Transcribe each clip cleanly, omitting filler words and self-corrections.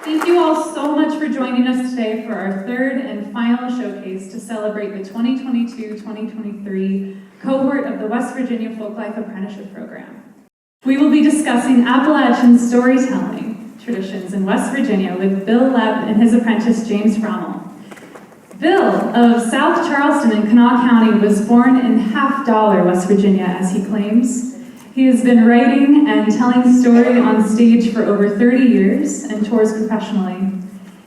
Thank you all so much for joining us today for our third and final showcase to celebrate the 2022-2023 cohort of the West Virginia Folklife Apprenticeship Program. We will be discussing Appalachian storytelling traditions in West Virginia with Bil Lepp and his apprentice James Froemel. Bil of South Charleston in Kanawha County was born in Half Dollar, West Virginia, as he claims. He has been writing and telling story on stage for over 30 years and tours professionally.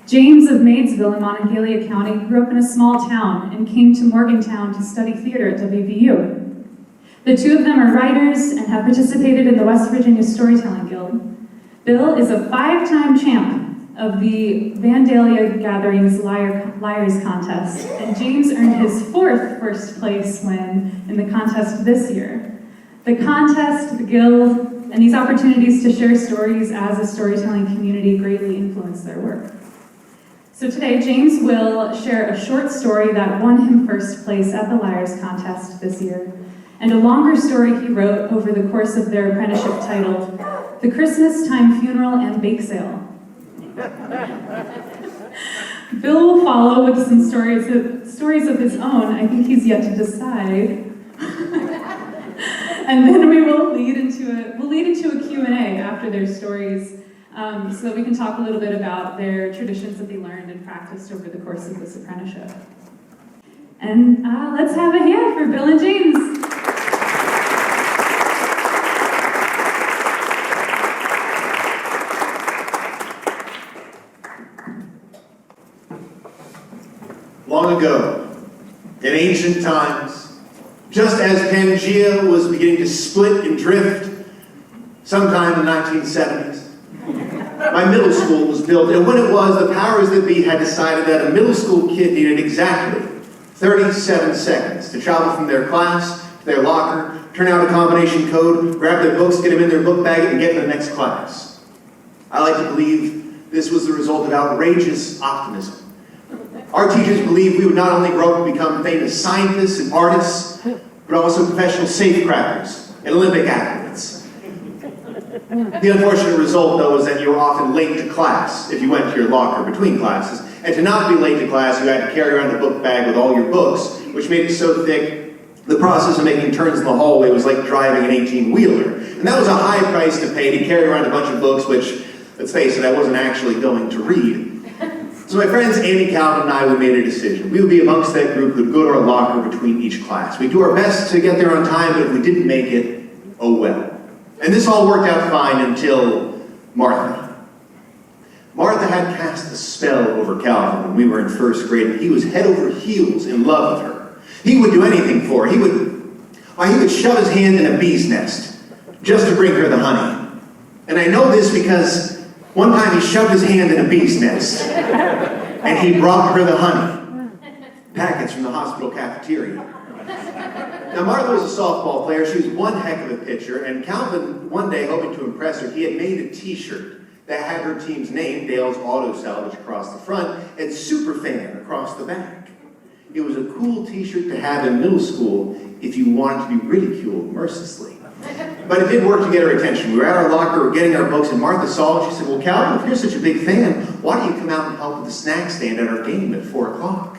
James of Maysville in Monongalia County grew up in a small town and came to Morgantown to study theater at WVU. The two of them are writers and have participated in the West Virginia Storytelling Guild. Bil is a 5-time champ of the Vandalia Gatherings Liars Contest, and James earned his 4th first place win in the contest this year. The contest, the guild, and these opportunities to share stories as a storytelling community greatly influence their work. So today, James will share a short story that won him first place at the Liars Contest this year, and a longer story he wrote over the course of their apprenticeship titled, The Christmas Time Funeral and Bake Sale. Bil will follow with some stories of his own. I think he's yet to decide. And then we will lead into a Q&A after their stories, so that we can talk a little bit about their traditions that they learned and practiced over the course of this apprenticeship. And let's have a hand for Bil and James. Long ago, in ancient times, just as Pangea was beginning to split and drift, sometime in the 1970s, my middle school was built, and when it was, the powers that be had decided that a middle school kid needed exactly 37 seconds to travel from their class to their locker, turn out a combination code, grab their books, get them in their book bag, and get to the next class. I like to believe this was the result of outrageous optimism. Our teachers believed we would not only grow up and become famous scientists and artists, but also professional safecrackers and Olympic athletes. The unfortunate result, though, was that you were often late to class if you went to your locker between classes. And to not be late to class, you had to carry around a book bag with all your books, which made it so thick, the process of making turns in the hallway was like driving an 18-wheeler. And that was a high price to pay to carry around a bunch of books, which, let's face it, I wasn't actually going to read. So my friends Andy, Calvin, and I, we made a decision. We would be amongst that group who'd go to our locker between each class. We'd do our best to get there on time, but if we didn't make it, oh well. And this all worked out fine until Martha. Martha had cast a spell over Calvin when we were in first grade, and he was head over heels in love with her. He would do anything for her. He would shove his hand in a bee's nest just to bring her the honey. And I know this because one time he shoved his hand in a bee's nest, and he brought her the honey. Packets from the hospital cafeteria. Now, Martha was a softball player. She was one heck of a pitcher, and Calvin, one day, hoping to impress her, he had made a t-shirt that had her team's name, Dale's Auto Salvage, across the front, and Superfan across the back. It was a cool t-shirt to have in middle school if you wanted to be ridiculed mercilessly. But it did work to get her attention. We were at our locker, we were getting our books, and Martha saw it. She said, well, Calvin, if you're such a big fan, why don't you come out and help with the snack stand at our game at 4 o'clock?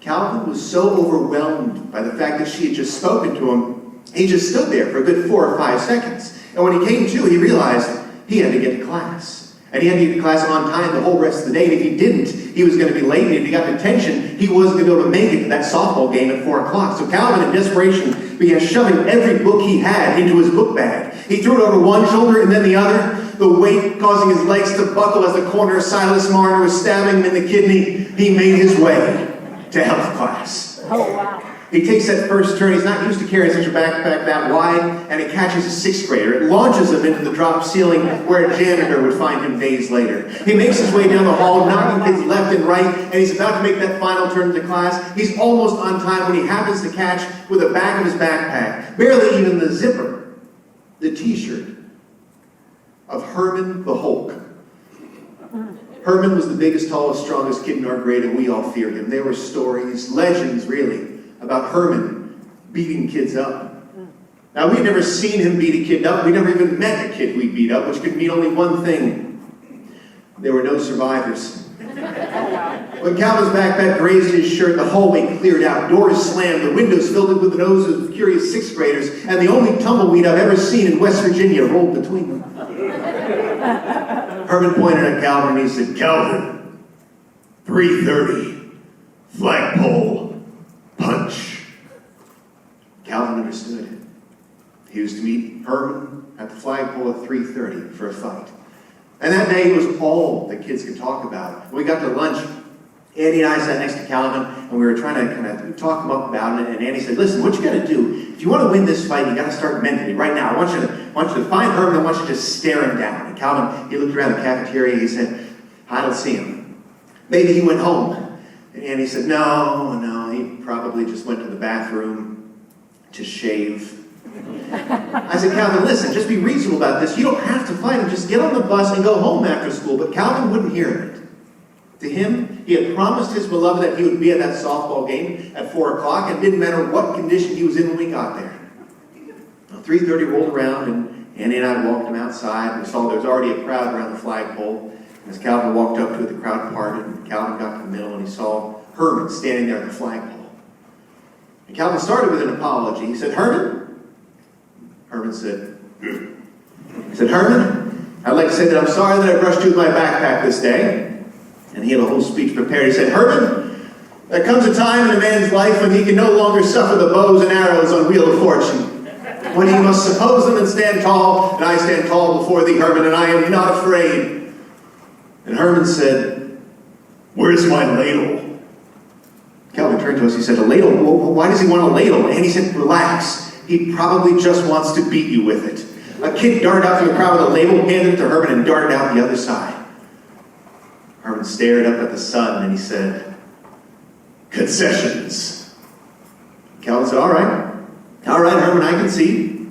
Calvin was so overwhelmed by the fact that she had just spoken to him, he just stood there for a good 4 or 5 seconds. And when he came to, he realized he had to get to class. And he had to get to class on time the whole rest of the day. And if he didn't, he was going to be late. And if he got detention, he wasn't going to be able to make it to that softball game at 4 o'clock. So Calvin, in desperation, began shoving every book he had into his book bag. He threw it over one shoulder and then the other, the weight causing his legs to buckle as the corner of Silas Marner was stabbing him in the kidney. He made his way to health class. Oh, wow. He takes that first turn. He's not used to carrying such a backpack that wide, and it catches a 6th grader. It launches him into the drop ceiling where a janitor would find him days later. He makes his way down the hall, knocking kids left and right, and he's about to make that final turn to class. He's almost on time when he happens to catch, with the back of his backpack, barely even the zipper, the t-shirt of Herman the Hulk. Herman was the biggest, tallest, strongest kid in our grade, and we all feared him. There were stories, legends really, about Herman beating kids up. Now, we'd never seen him beat a kid up. We never even met a kid we beat up, which could mean only one thing. There were no survivors. When Calvin's backpack grazed his shirt, the hallway cleared out, doors slammed, the windows filled with the noses of curious sixth graders, and the only tumbleweed I've ever seen in West Virginia rolled between them. Herman pointed at Calvin and he said, "Calvin, 3:30, flagpole, punch." Calvin understood. He was to meet Herman at the flagpole at 3:30 for a fight. And that day was all the kids could talk about. When we got to lunch, Andy and I sat next to Calvin, and we were trying to kind of talk him up about it. And Andy said, "Listen, what you got to do, if you want to win this fight, you got to start mentally right now. I want you to find Herman. I want you to just stare him down." And Calvin, he looked around the cafeteria. He said, "I don't see him. Maybe he went home." And Andy said, No, he probably just went to the bathroom to shave." I said, "Calvin, listen, just be reasonable about this. You don't have to fight him. Just get on the bus and go home after school." But Calvin wouldn't hear of it. To him, he had promised his beloved that he would be at that softball game at 4 o'clock, and it didn't matter what condition he was in when we got there. Well, 3:30 rolled around, and Andy and I walked him outside. We saw there was already a crowd around the flagpole. As Calvin walked up to it, the crowd parted, and Calvin got to the middle, and he saw Herman standing there at the flagpole. And Calvin started with an apology. He said, "Herman?" Herman said, "Herman, I'd like to say that I'm sorry that I brushed you with my backpack this day." And he had a whole speech prepared. He said, "Herman, there comes a time in a man's life when he can no longer suffer the bows and arrows on Wheel of Fortune. When he must suppose them and stand tall, and I stand tall before thee, Herman, and I am not afraid." And Herman said, "Where's my ladle?" Calvin turned to us. He said, "A ladle? Well, why does he want a ladle?" And he said, "Relax. He probably just wants to beat you with it." A kid darted out from the crowd with a ladle, handed it to Herman, and darted out the other side. Herman stared up at the sun and he said, "Concessions." Calvin said, All right, Herman, I can see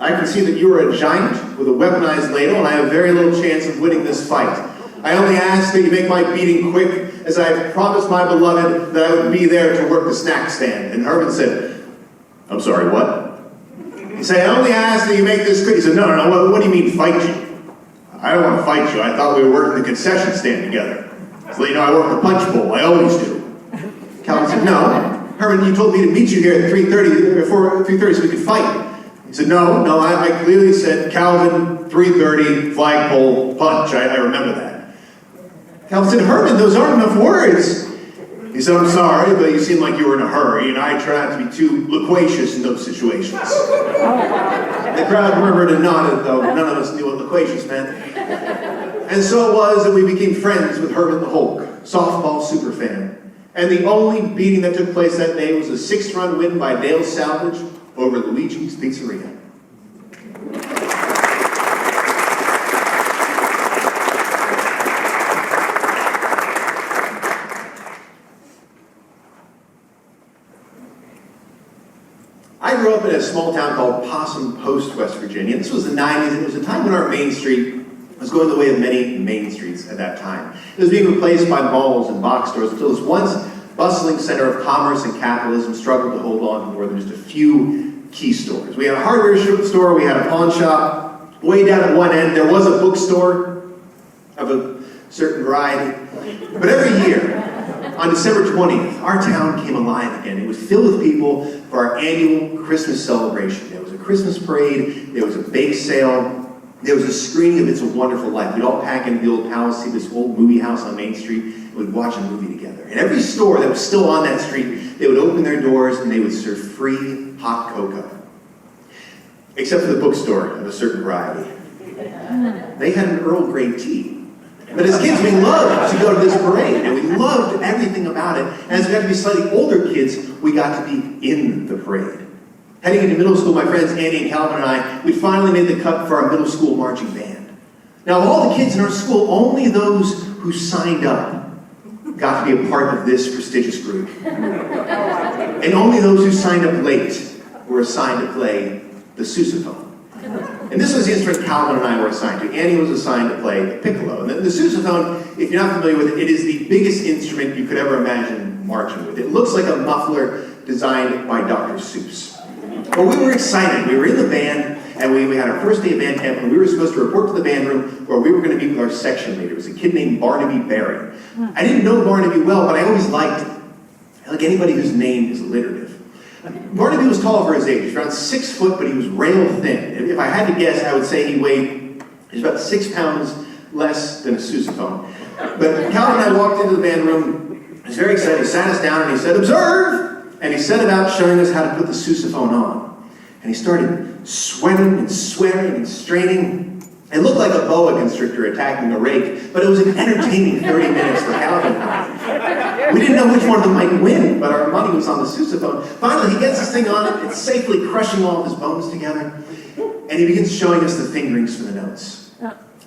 that you are a giant with a weaponized ladle, and I have very little chance of winning this fight. I only ask that you make my beating quick, as I have promised my beloved that I would be there to work the snack stand." And Herman said, "I'm sorry, what?" He said, "I only ask that you make this quick." He said, No, what do you mean fight you? "I don't want to fight you. I thought we were working the concession stand together. So you know I work the punch bowl. I always do." Calvin said, "No, Herman, you told me to meet you here at 3:30 so we could fight." He said, No, I clearly said, Calvin, 3:30, flagpole, punch. I remember that." Calvin said, "Herman, those aren't enough words." He said, "I'm sorry, but you seem like you were in a hurry, and I try not to be too loquacious in those situations." The crowd murmured and nodded, though none of us knew what loquacious meant. And so it was that we became friends with Herman the Hulk, softball superfan. And the only beating that took place that day was a 6-run win by Dale Salvage over Luigi's Pizzeria. I grew up in a small town called Possum Post, West Virginia. This was the 90s, and it was a time when our Main Street was going the way of many main streets at that time. It was being replaced by malls and box stores until this once bustling center of commerce and capitalism struggled to hold on to more than just a few key stores. We had a hardware store, we had a pawn shop. Way down at one end, there was a bookstore of a certain variety. But every year, on December 20th, our town came alive again. It was filled with people for our annual Christmas celebration. There was a Christmas parade, there was a bake sale, there was a screening of It's a Wonderful Life. We'd all pack in the old palace, see this old movie house on Main Street, and we'd watch a movie together. And every store that was still on that street, they would open their doors and they would serve free hot cocoa. Except for the bookstore of a certain variety. They had an Earl Grey tea. But as kids, we loved to go to this parade, and we loved everything about it. And as we got to be slightly older kids, we got to be in the parade. Heading into middle school, my friends Andy and Calvin and I, we finally made the cut for our middle school marching band. Now, of all the kids in our school, only those who signed up got to be a part of this prestigious group. And only those who signed up late were assigned to play the sousaphone. And this was the instrument Calvin and I were assigned to. Annie was assigned to play the piccolo. And the sousaphone, if you're not familiar with it, it is the biggest instrument you could ever imagine marching with. It looks like a muffler designed by Dr. Seuss. Well, we were excited. We were in the band, And we had our first day of band camp, and we were supposed to report to the band room where we were going to meet with our section leader. It was a kid named Barnaby Berry. I didn't know Barnaby well, but I always liked him. I like anybody whose name is alliterative. Barnaby was tall for his age. He was around 6 foot, but he was rail thin. If I had to guess, I would say he weighed about 6 pounds less than a sousaphone. But Calvin and I walked into the band room. He was very excited. He sat us down and he said, "Observe!" And he set about showing us how to put the sousaphone on. And he started sweating and swearing and straining. It looked like a boa constrictor attacking a rake, but it was an entertaining 30 minutes for Calvin and I. We didn't know which one of them might win, but our money was on the sousaphone. Finally, he gets this thing on, it's safely crushing all of his bones together, and he begins showing us the fingerings for the notes.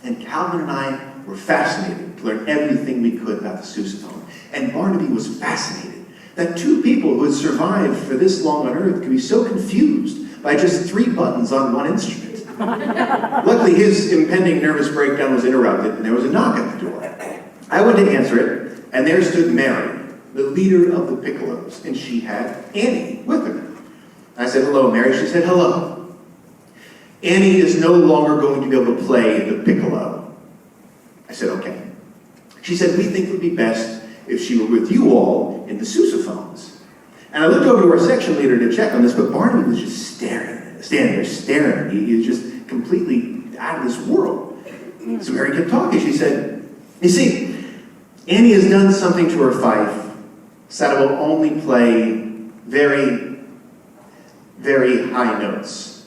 And Calvin and I were fascinated to learn everything we could about the sousaphone. And Barnaby was fascinated that two people who had survived for this long on Earth could be so confused by just 3 buttons on one instrument. Luckily, his impending nervous breakdown was interrupted, and there was a knock at the door. I went to answer it, and there stood Mary, the leader of the piccolos, and she had Annie with her. I said, "Hello, Mary." She said, "Hello. Annie is no longer going to be able to play the piccolo." I said, "Okay." She said, "We think it would be best if she were with you all in the sousaphones." And I looked over to our section leader to check on this, but Barnaby was just standing there staring. He was just completely out of this world. So Mary kept talking. She said, "You see, Annie has done something to her fife, so that it will only play very, very high notes."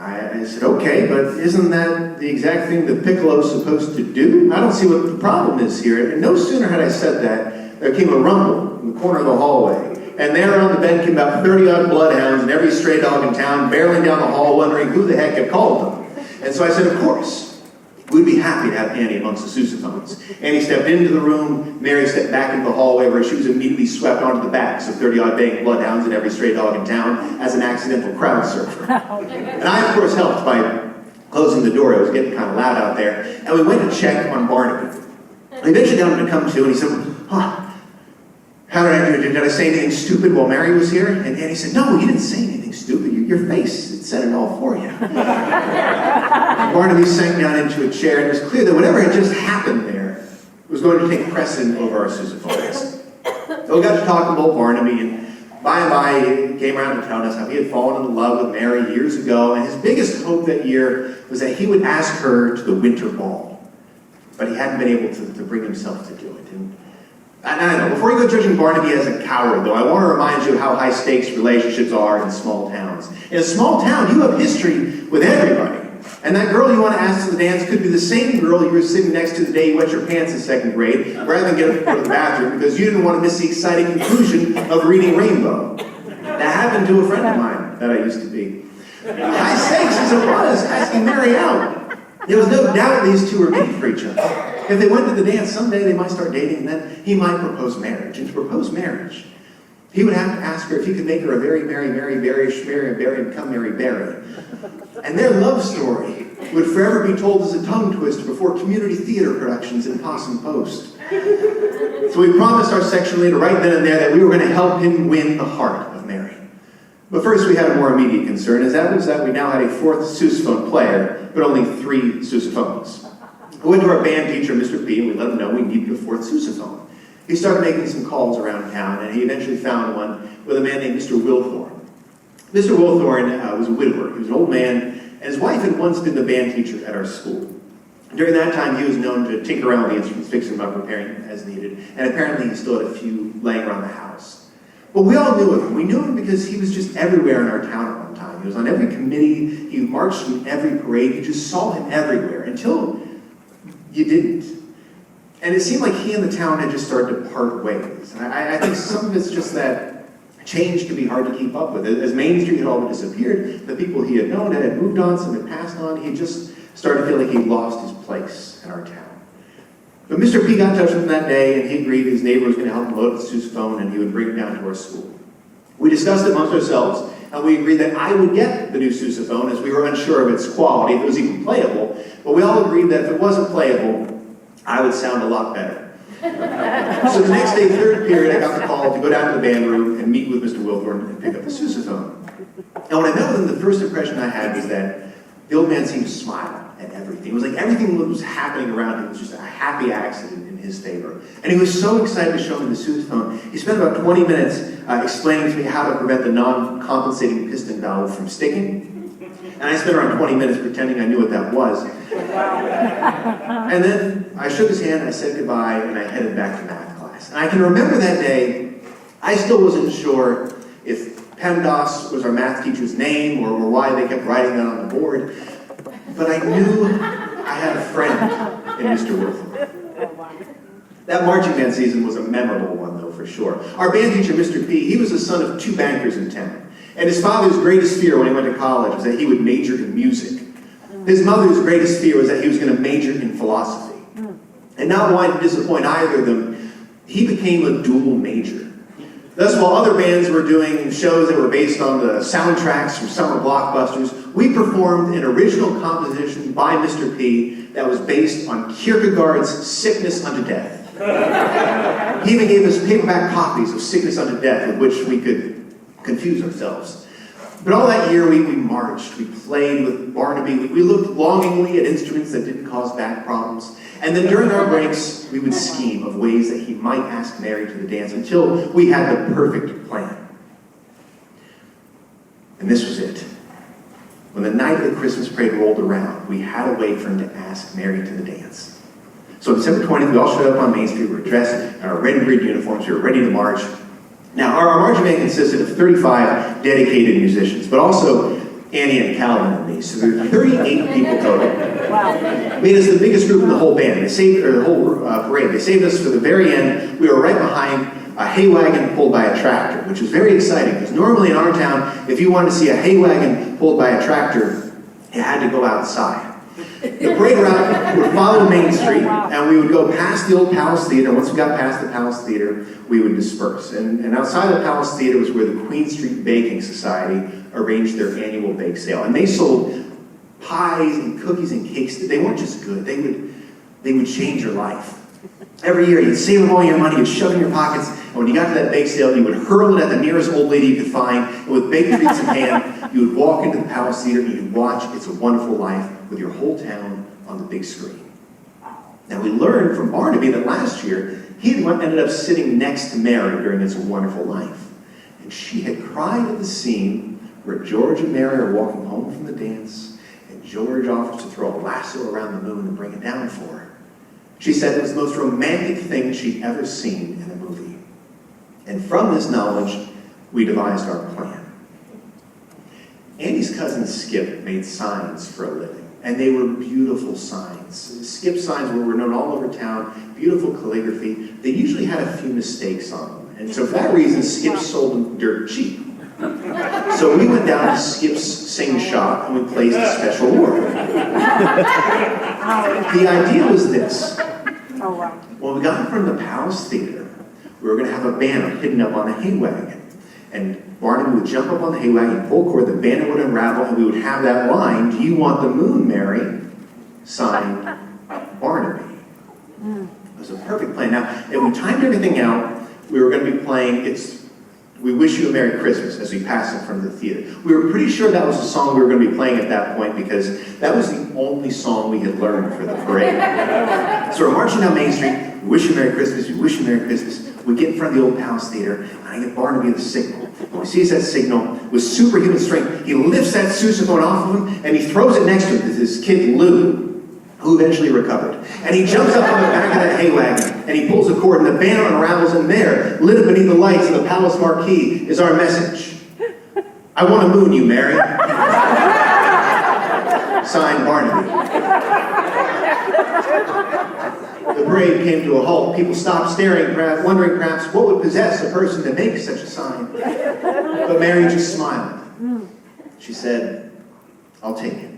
I said, "Okay, but isn't that the exact thing the piccolo is supposed to do? I don't see what the problem is here." And no sooner had I said that, there came a rumble in the corner of the hallway. And there on the bed came about 30-odd bloodhounds and every stray dog in town barreling down the hall wondering who the heck had called them. And so I said, "Of course, we'd be happy to have Annie amongst the sousaphones." Annie stepped into the room. Mary stepped back into the hallway where she was immediately swept onto the backs of 30-odd baying bloodhounds and every stray dog in town as an accidental crowd surfer. And I, of course, helped by closing the door. It was getting kind of loud out there. And we went to check on Barnaby. I eventually got him to come to, and he said, "How did I do? Did I say anything stupid while Mary was here?" And Annie said, "No, you didn't say anything stupid. Your face, it said it all for you." Barnaby sank down into a chair, and it was clear that whatever had just happened there was going to take precedent over our sousaphones. So we got to talk about Barnaby, and by, he came around to tell us how he had fallen in love with Mary years ago, and his biggest hope that year was that he would ask her to the winter ball. But he hadn't been able to bring himself to do it. And I know, before you go judging Barnaby as a coward, though, I want to remind you how high-stakes relationships are in small towns. In a small town, you have history with everybody. And that girl you want to ask to the dance could be the same girl you were sitting next to the day you wet your pants in 2nd grade, rather than get up to go to the bathroom because you didn't want to miss the exciting conclusion of reading Rainbow. That happened to a friend of mine that I used to be. High stakes as it was, asking Mary out. There was no doubt these two were made for each other. If they went to the dance, someday they might start dating, and then he might propose marriage. And to propose marriage, he would have to ask her if he could make her a very merry, Mary, Berry, Schmerry, Berry, become Mary Berry. And their love story would forever be told as a tongue twister before community theater productions in Possum Post. So we promised our section leader right then and there that we were going to help him win the heart of Mary. But first we had a more immediate concern, as that was that we now had a 4th sousaphone player, but only 3 sousaphones. We went to our band teacher, Mr. P, and we let him know we needed a 4th sousaphone. He started making some calls around town, and he eventually found one with a man named Mr. Wilthorne. Mr. Wilthorne was a widower. He was an old man, and his wife had once been the band teacher at our school. During that time, he was known to tinker around with the instruments, fix them up, repairing them as needed, and apparently he still had a few laying around the house. But we all knew of him. We knew him because he was just everywhere in our town at one time. He was on every committee, he marched in every parade, you just saw him everywhere, until you didn't. And it seemed like he and the town had just started to part ways. And I think some of it's just that change can be hard to keep up with. As Main Street had all but disappeared, the people he had known had moved on, some had passed on, he just started to feel like he'd lost his place in our town. But Mr. P got in touch with him that day, and he agreed his neighbor was going to help him load the sousaphone, and he would bring it down to our school. We discussed it amongst ourselves, and we agreed that I would get the new sousaphone as we were unsure of its quality, if it was even playable. But we all agreed that if it wasn't playable, I would sound a lot better. So the next day, 3rd period, I got the call to go down to the band room and meet with Mr. Wilthorne and pick up the sousaphone. And when I met with him, the first impression I had was that the old man seemed to smile at everything. It was like everything that was happening around him was just a happy accident in his favor. And he was so excited to show me the sousaphone. He spent about 20 minutes explaining to me how to prevent the non-compensating piston valve from sticking. And I spent around 20 minutes pretending I knew what that was. And then I shook his hand, I said goodbye, and I headed back to math class. And I can remember that day, I still wasn't sure if PEMDAS was our math teacher's name or why they kept writing that on the board. But I knew I had a friend in Mr. Wilford. That marching band season was a memorable one, though, for sure. Our band teacher, Mr. P, he was the son of 2 bankers in town. And his father's greatest fear when he went to college was that he would major in music. His mother's greatest fear was that he was going to major in philosophy. And not wanting to disappoint either of them, he became a dual major. Thus, while other bands were doing shows that were based on the soundtracks from summer blockbusters, we performed an original composition by Mr. P that was based on Kierkegaard's Sickness Unto Death. He even gave us paperback copies of Sickness Unto Death with which we could confuse ourselves. But all that year we marched, we played with Barnaby, we looked longingly at instruments that didn't cause back problems. And then during our breaks, we would scheme of ways that he might ask Mary to the dance until we had the perfect plan. And this was it. When the night of the Christmas parade rolled around, we had a way for him to ask Mary to the dance. So on December 20th, we all showed up on Main Street. We were dressed in our red and green uniforms. We were ready to march. Now, our marching band consisted of 35 dedicated musicians, but also Annie and Calvin and me. So there were 38 people total. Wow. Made us the biggest group in the whole band. They saved, or the whole parade. They saved us for the very end. We were right behind a hay wagon pulled by a tractor, which was very exciting because normally in our town, if you wanted to see a hay wagon pulled by a tractor, you had to go outside. The parade route would follow Main Street, and we would go past the old Palace Theater. Once we got past the Palace Theater, we would disperse. And outside the Palace Theater was where the Queen Street Baking Society arranged their annual bake sale. And they sold pies and cookies and cakes. They weren't just good. They would change your life. Every year, you'd save up all your money, you'd shove it in your pockets, and when you got to that bake sale, you would hurl it at the nearest old lady you could find, and with baked treats in hand, you would walk into the Palace Theater and you'd watch It's a Wonderful Life with your whole town on the big screen. Now, we learned from Barnaby that last year, he ended up sitting next to Mary during It's a Wonderful Life. And she had cried at the scene where George and Mary are walking home from the dance, and George offers to throw a lasso around the moon and bring it down for her. She said it was the most romantic thing she'd ever seen in a movie. And from this knowledge, we devised our plan. Andy's cousin Skip made signs for a living, and they were beautiful signs. Skip signs were known all over town, beautiful calligraphy. They usually had a few mistakes on them, and so for that reason, Skip sold them dirt cheap. So we went down to Skip's sing shop and we placed a special order. The idea was this. When we got in front of the Palace Theater, we were going to have a banner hidden up on a hay wagon. And Barnaby would jump up on the hay wagon, pull cord, the banner would unravel, and we would have that line, "Do you want the moon, Mary?" Signed, Barnaby. It was a perfect plan. Now, if we timed everything out, we were going to be playing "We Wish You a Merry Christmas" as we passed in front of the theater. We were pretty sure that was the song we were going to be playing at that point because that was the only song we had learned for the parade. So we're marching down Main Street, "We wish you a Merry Christmas, we wish you a Merry Christmas." We get in front of the old Palace Theater, and I get Barnaby the signal. When he sees that signal, with superhuman strength, he lifts that sousaphone off of him, and he throws it next to him, his kid Lou, who eventually recovered. And he jumps up on the back of that hay wagon, and he pulls a cord, and the banner unravels, and there, lit beneath the lights of the palace marquee, is our message. "I want to moon you, Mary." Signed, Barnaby. The parade came to a halt. People stopped staring, wondering perhaps what would possess a person to make such a sign. But Mary just smiled. She said, "I'll take it."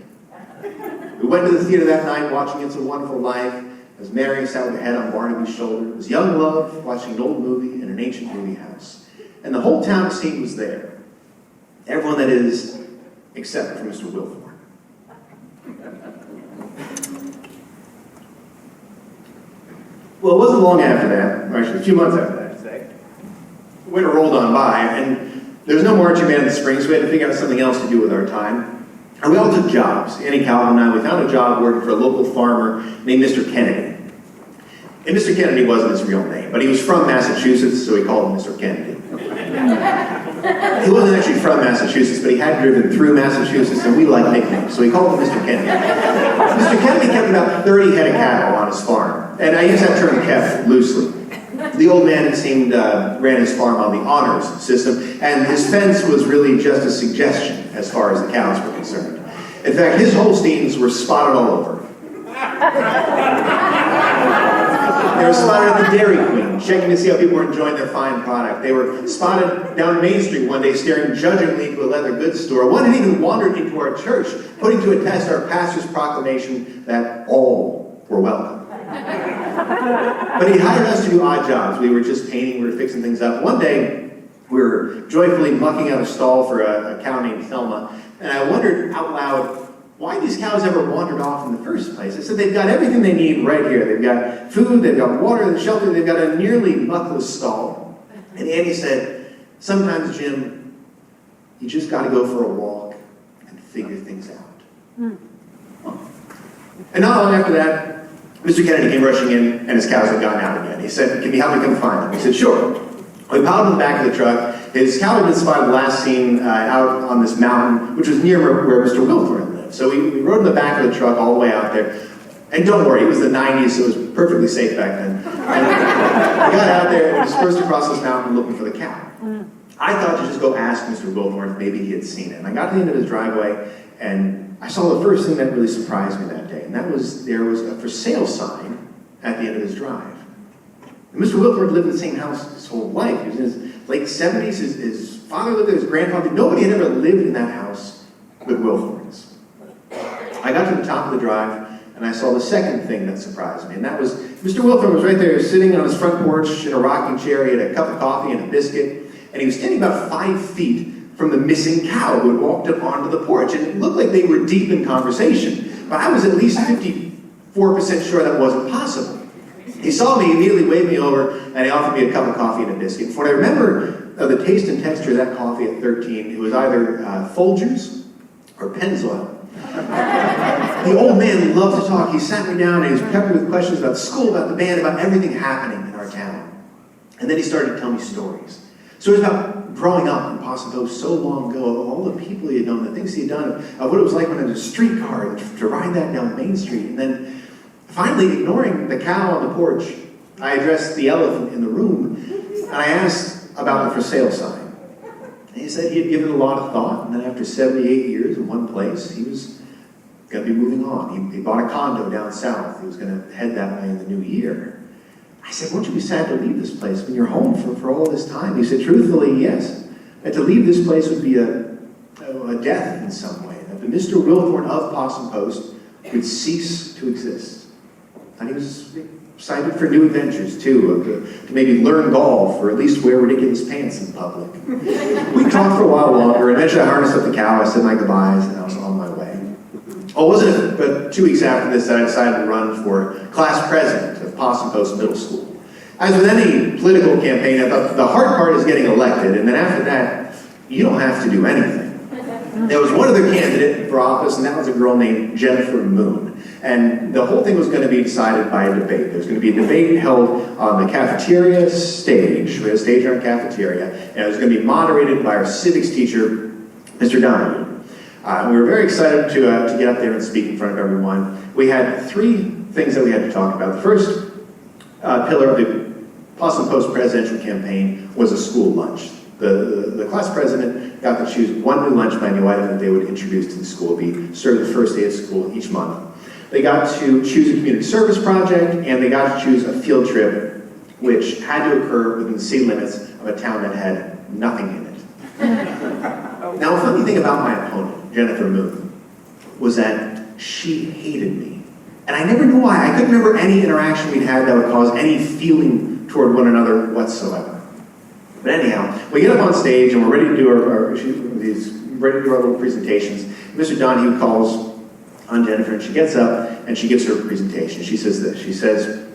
We went to the theater that night watching It's a Wonderful Life as Mary sat with her head on Barnaby's shoulder. It was young love watching an old movie in an ancient movie house. And the whole town scene was there. Everyone, that is, except for Mr. Wilford. Well, it wasn't long after that, or actually a few months after that, I'd say. Winter rolled on by, and There was no marching band in the spring, so we had to figure out something else to do with our time. And we all took jobs. Annie, Calvin, and I, we found a job working for a local farmer named Mr. Kennedy. And Mr. Kennedy wasn't his real name, but he was from Massachusetts, so we called him Mr. Kennedy. He wasn't actually from Massachusetts, but he had driven through Massachusetts, and we liked nicknames, so we called him Mr. Kennedy. Mr. Kennedy kept about 30 head of cattle on his farm, and I use that term kept loosely. The old man, it seemed, ran his farm on the honors system, and his fence was really just a suggestion as far as the cows were concerned. In fact, his Holsteins were spotted all over. They were spotted at the Dairy Queen, checking to see how people were enjoying their fine product. They were spotted down Main Street one day, staring judgingly into a leather goods store. One had even wandered into our church, putting to a test our pastor's proclamation that all were welcome. But he hired us to do odd jobs. We were just painting, we were fixing things up. One day, we were joyfully mucking out a stall for a cow named Thelma, and I wondered out loud, why these cows ever wandered off in the first place. I said, they've got everything they need right here. They've got food, they've got water and shelter, they've got a nearly muckless stall. And Annie said, sometimes, Jim, you just got to go for a walk and figure things out. And not long after that, Mr. Kennedy came rushing in, and his cows had gotten out again. He said, can you help me come find them? He said, sure. We piled in the back of the truck. His cow had been spotted last seen out on this mountain, which was near where Mr. Wilthorne lived. So we rode in the back of the truck all the way out there. And don't worry, it was the 90s, so it was perfectly safe back then. And we got out there and dispersed across this mountain looking for the cow. I thought to just go ask Mr. Wilthorne if maybe he had seen it. And I got to the end of his driveway, and I saw the first thing that really surprised me that day, and that was there was a for sale sign at the end of his drive. And Mr. Wilthorne lived in the same house his whole life. He was in his late 70s. His father lived there, his grandfather. Nobody had ever lived in that house with Wilthorns. I got to the top of the drive, and I saw the second thing that surprised me, and that was Mr. Wilthorne was right there sitting on his front porch in a rocking chair. He had a cup of coffee and a biscuit, and he was standing about 5 feet from the missing cow who had walked up onto the porch, and it looked like they were deep in conversation, but I was at least 54% sure that wasn't possible. He saw me, immediately waved me over, and he offered me a cup of coffee and a biscuit. From what I remember of the taste and texture of that coffee at 13, it was either Folgers or Pennzoil. The old man loved to talk. He sat me down and he was peppered with questions about school, about the band, about everything happening in our town. And then he started to tell me stories. Stories about growing up in Possum Post so long ago, of all the people he had known, the things he had done, of what it was like when I was a streetcar and to ride that down Main Street. And then finally, ignoring the cow on the porch, I addressed the elephant in the room, and I asked about the for sale sign. And he said he had given it a lot of thought, and then after 78 years in one place, he was going to be moving on. He bought a condo down south. He was going to head that way in the new year. I said, won't you be sad to leave this place when you're home for all this time? He said, truthfully, yes. And to leave this place would be a death in some way. That the Mr. Wilthorne of Possum Post would cease to exist. And he was excited for new adventures, too, to maybe learn golf or at least wear ridiculous pants in public. We talked for a while longer. Eventually, I harnessed up the cow, I said my goodbyes, and I was on my way. Oh, it wasn't but 2 weeks after this that I decided to run for class president of Possum Post Middle School. As with any political campaign, I thought the hard part is getting elected, and then after that, you don't have to do anything. There was one other candidate for office, and that was a girl named Jennifer Moon. And the whole thing was going to be decided by a debate. There was going to be a debate held on the cafeteria stage. We had a stage on a cafeteria, and it was going to be moderated by our civics teacher, Mr. Donahue. We were very excited to get up there and speak in front of everyone. We had 3 things that we had to talk about. The first pillar of the Possum Post presidential campaign was a school lunch. The class president got to choose one new lunch menu item that they would introduce to the school, be served the first day of school each month. They got to choose a community service project, and they got to choose a field trip, which had to occur within the city limits of a town that had nothing in it. Now, a funny thing about my opponent, Jennifer Moon, was that she hated me. And I never knew why. I couldn't remember any interaction we'd had that would cause any feeling toward one another whatsoever. But anyhow, we get up on stage and we're ready to do our little presentations. Mr. Donahue calls on Jennifer, and she gets up and she gives her presentation. She says this. She says,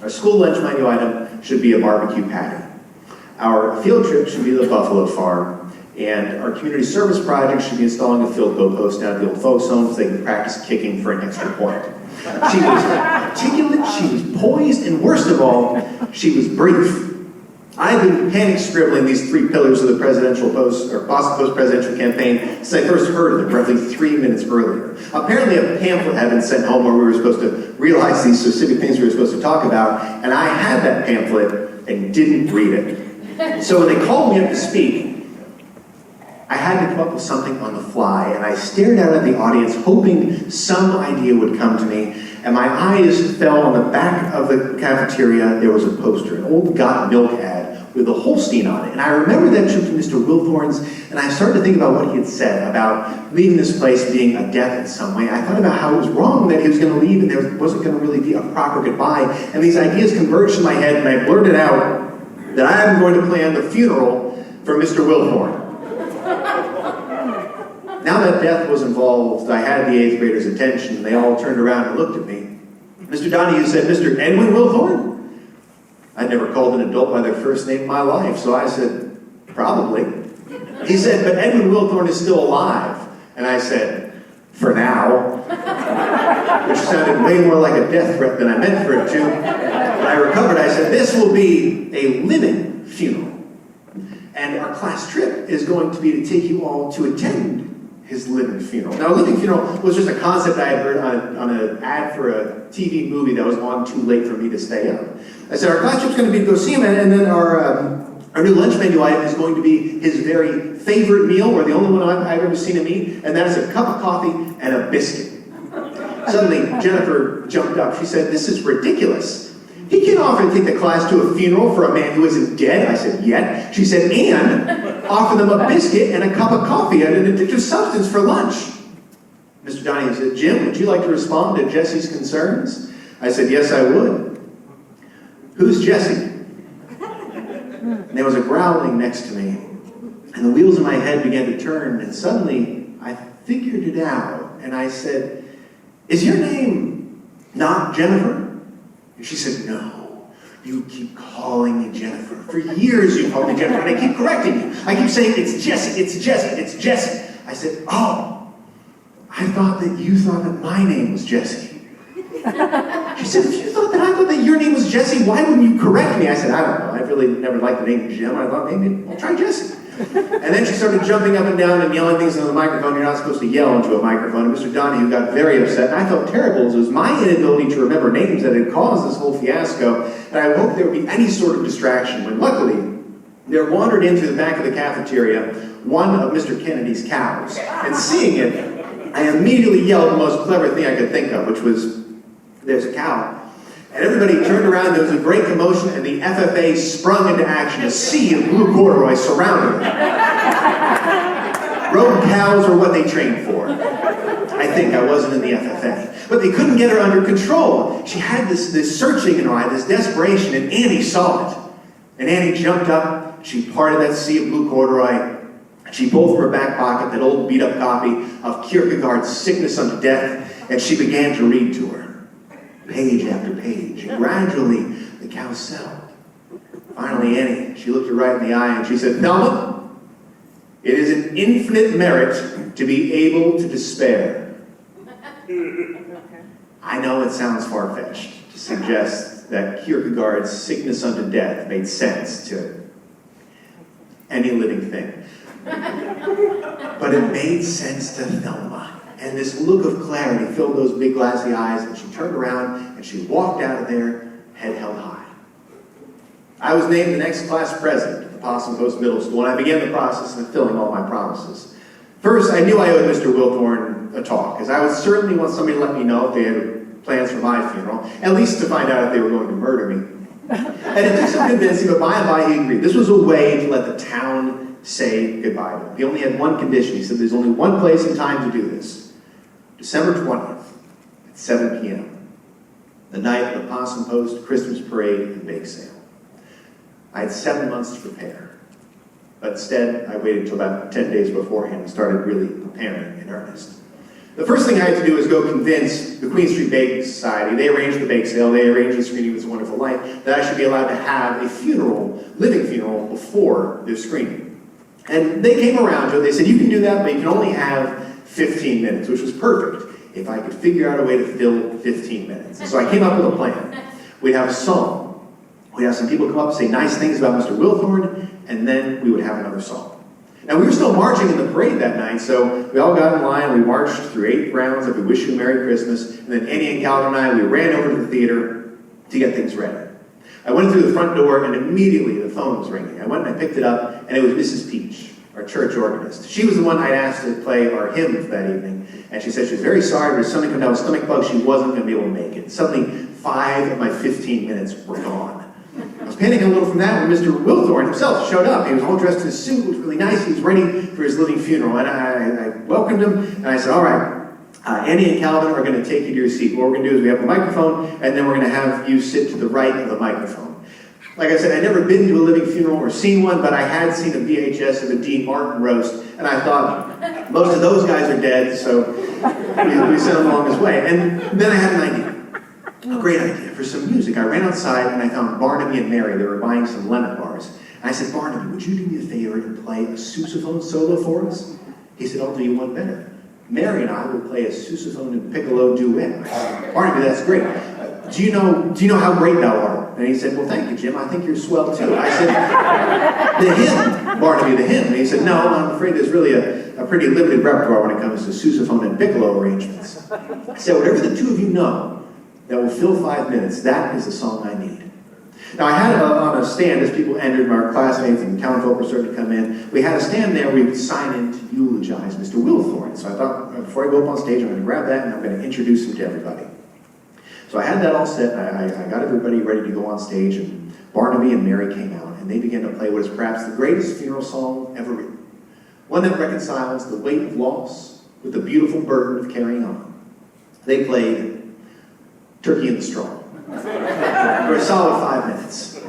our school lunch menu item should be a barbecue patty. Our field trip should be the buffalo farm And our community service project should be installing a field goal post down at the old folks' home so they can practice kicking for an extra point. She was articulate, she was poised, and worst of all, she was brief. I've been panic scribbling these 3 pillars of the presidential post, or Boston Post presidential campaign since I first heard of them, roughly 3 minutes earlier. Apparently a pamphlet had been sent home where we were supposed to realize these specific things we were supposed to talk about, and I had that pamphlet and didn't read it. So when they called me up to speak, I had to come up with something on the fly, and I stared out at the audience hoping some idea would come to me, and my eyes fell on the back of the cafeteria. There was a poster, an old Got Milk ad with a Holstein on it. And I remember that trip to Mr. Wilthorne's, and I started to think about what he had said about leaving this place being a death in some way. I thought about how it was wrong that he was going to leave and there wasn't going to really be a proper goodbye. And these ideas converged in my head, and I blurted out that I am going to plan the funeral for Mr. Wilthorne. Now that death was involved, I had the 8th graders' attention, and they all turned around and looked at me. Mr. Donahue said, "Mr. Edwin Wilthorne?" I'd never called an adult by their first name in my life, so I said, "Probably." He said, "But Edwin Wilthorne is still alive." And I said, "For now," which sounded way more like a death threat than I meant for it to. When I recovered, I said, "This will be a living funeral. And our class trip is going to be to take you all to attend his living funeral." Now, a living funeral was just a concept I had heard on an ad for a TV movie that was on too late for me to stay up. I said, our class trip's going to be to go see him, and then our new lunch menu item is going to be his very favorite meal, or the only one I've ever seen him eat, and that is a cup of coffee and a biscuit. Suddenly, Jennifer jumped up. She said, "This is ridiculous. He can't offer to take the class to a funeral for a man who isn't dead." I said, "Yet." She said, "And offer them a biscuit and a cup of coffee and an addictive substance for lunch." Mr. Donahue said, "Jim, would you like to respond to Jesse's concerns?" I said, "Yes, I would." "Who's Jesse?" And there was a growling next to me, and the wheels in my head began to turn, and suddenly I figured it out, and I said, "Is your name not Jennifer?" And she said, "No, you keep calling me Jennifer. For years you called me Jennifer, and I keep correcting you. I keep saying, it's Jesse, it's Jesse, it's Jesse." I said, "Oh, I thought that you thought that my name was Jesse." She said, "If you thought that I thought that your name was Jesse, why wouldn't you correct me?" I said, "I don't know. I really never liked the name Jim. I thought maybe I'll try Jesse." And then she started jumping up and down and yelling things into the microphone. You're not supposed to yell into a microphone. And Mr. Donahue got very upset, and I felt terrible. It was my inability to remember names that had caused this whole fiasco, and I hoped there would be any sort of distraction. When luckily, there wandered in through the back of the cafeteria one of Mr. Kennedy's cows. And seeing it, I immediately yelled the most clever thing I could think of, which was, "There's a cow." And everybody turned around, there was a great commotion, and the FFA sprung into action. A sea of blue corduroy surrounded them. Road cows are what they trained for. I think I wasn't in the FFA. But they couldn't get her under control. She had this searching in her eye, this desperation, and Annie saw it. And Annie jumped up, she parted that sea of blue corduroy, she pulled from her back pocket that old beat-up copy of Kierkegaard's Sickness Unto Death, and she began to read to her. Page after page, and gradually the cow settled. Finally, Annie, she looked her right in the eye and she said, "Thelma, it is an infinite merit to be able to despair." I know it sounds far-fetched to suggest that Kierkegaard's Sickness Unto Death made sense to any living thing. But it made sense to Thelma. And this look of clarity filled those big glassy eyes, and she turned around and she walked out of there, head held high. I was named the next class president at the Possum Post Middle School, and I began the process of fulfilling all my promises. First, I knew I owed Mr. Wilthorne a talk, as I would certainly want somebody to let me know if they had plans for my funeral, at least to find out if they were going to murder me. And it took some convincing, but by and by he agreed. This was a way to let the town say goodbye to him. He only had one condition. He said, "There's only one place and time to do this. December 20th at 7 p.m., the night of the Possum Post Christmas Parade and Bake Sale." I had 7 months to prepare, but instead I waited until about 10 days beforehand and started really preparing in earnest. The first thing I had to do was go convince the Queen Street Baking Society. They arranged the bake sale, they arranged the screening of It's a Wonderful Life, that I should be allowed to have a funeral, living funeral, before their screening. And they came around to it. They said, you can do that, but you can only have 15 minutes, which was perfect if I could figure out a way to fill 15 minutes. So I came up with a plan. We'd have a song. We'd have some people come up and say nice things about Mr. Wilthorn, and then we would have another song. Now, we were still marching in the parade that night, so we all got in line, we marched through 8 rounds of We Wish You a Merry Christmas, and then Annie and Calvin and I, we ran over to the theater to get things ready. I went through the front door, and immediately the phone was ringing. I went and I picked it up, and it was Mrs. Peach, our church organist. She was the one I'd asked to play our hymns that evening, and she said she was very sorry, but if something come down with stomach bug, she wasn't going to be able to make it. Suddenly, 5 of my 15 minutes were gone. I was panicking a little from that when Mr. Wilthorn himself showed up. He was all dressed in a suit, it was really nice. He was ready for his living funeral. And I welcomed him, and I said, all right, Annie and Calvin are going to take you to your seat. What we're going to do is we have a microphone, and then we're going to have you sit to the right of the microphone. Like I said, I'd never been to a living funeral or seen one, but I had seen a VHS of a Dean Martin roast, and I thought, most of those guys are dead, so we sent him along his way. And then I had an idea. A great idea for some music. I ran outside and I found Barnaby and Mary. They were buying some lemon bars. And I said, Barnaby, would you do me a favor and play a sousaphone solo for us? He said, I'll do you one better. Mary and I will play a sousaphone and piccolo duet. I said, Barnaby, that's great. Do you know how great thou art? And he said, well, thank you, Jim. I think you're swell too. I said, the hymn, Barnaby, the hymn. And he said, no, I'm afraid there's really a pretty limited repertoire when it comes to sousaphone and piccolo arrangements. I said, whatever the two of you know that will fill 5 minutes, that is the song I need. Now, I had on a stand, as people entered, our classmates and townfolk were starting to come in, we had a stand there where we would sign in to eulogize Mr. Wilthorn. So I thought, before I go up on stage, I'm going to grab that and I'm going to introduce him to everybody. So I had that all set, and I got everybody ready to go on stage, and Barnaby and Mary came out, and they began to play what is perhaps the greatest funeral song ever written. One that reconciles the weight of loss with the beautiful burden of carrying on. They played Turkey in the Straw for a solid 5 minutes.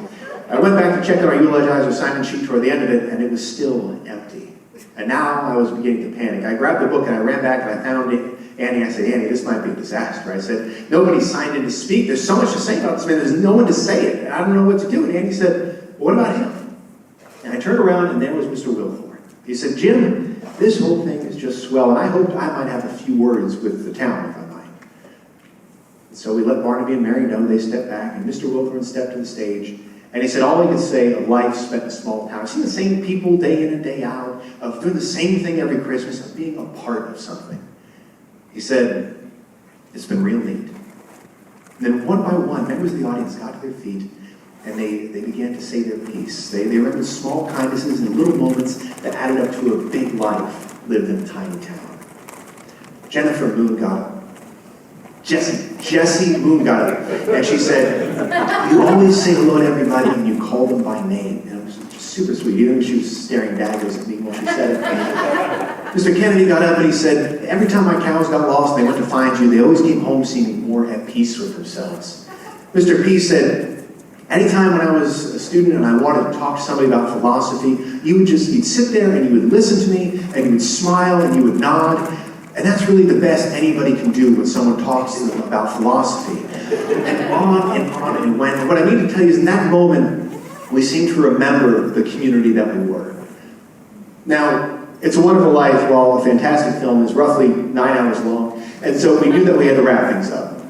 I went back to check on our eulogizer sign-in sheet toward the end of it, and it was still empty. And now I was beginning to panic. I grabbed the book and I ran back and I found Annie. I said, Annie, this might be a disaster. I said, nobody signed in to speak. There's so much to say about this man. There's no one to say it. And I don't know what to do. And Annie said, well, what about him? And I turned around and there was Mr. Wilthorn. He said, Jim, this whole thing is just swell, and I hoped I might have a few words with the town, if I might. And so we let Barnaby and Mary know. They stepped back, and Mr. Wilthorn stepped to the stage, and he said all he could say of life spent in a small town. I've seen the same people day in and day out, of doing the same thing every Christmas, of being a part of something. He said, it's been real neat. And then one by one, members of the audience got to their feet, and they began to say their piece. They remembered small kindnesses and little moments that added up to a big life lived in a tiny town. Jennifer Moon got up. Jessie Moon got up, and she said, you always say hello to everybody and you call them by name. And it was super sweet, even though she was staring daggers at me when she said it. Mr. Kennedy got up and he said, every time my cows got lost and they went to find you, they always came home seeming more at peace with themselves. Mr. P said, anytime when I was a student and I wanted to talk to somebody about philosophy, you'd sit there and you would listen to me and you would smile and you would nod. And that's really the best anybody can do when someone talks to them about philosophy. And on it went. And what I mean to tell you is in that moment, we seem to remember the community that we were. Now, It's a Wonderful Life, while a fantastic film, is roughly 9 hours long. And so we knew that we had to wrap things up.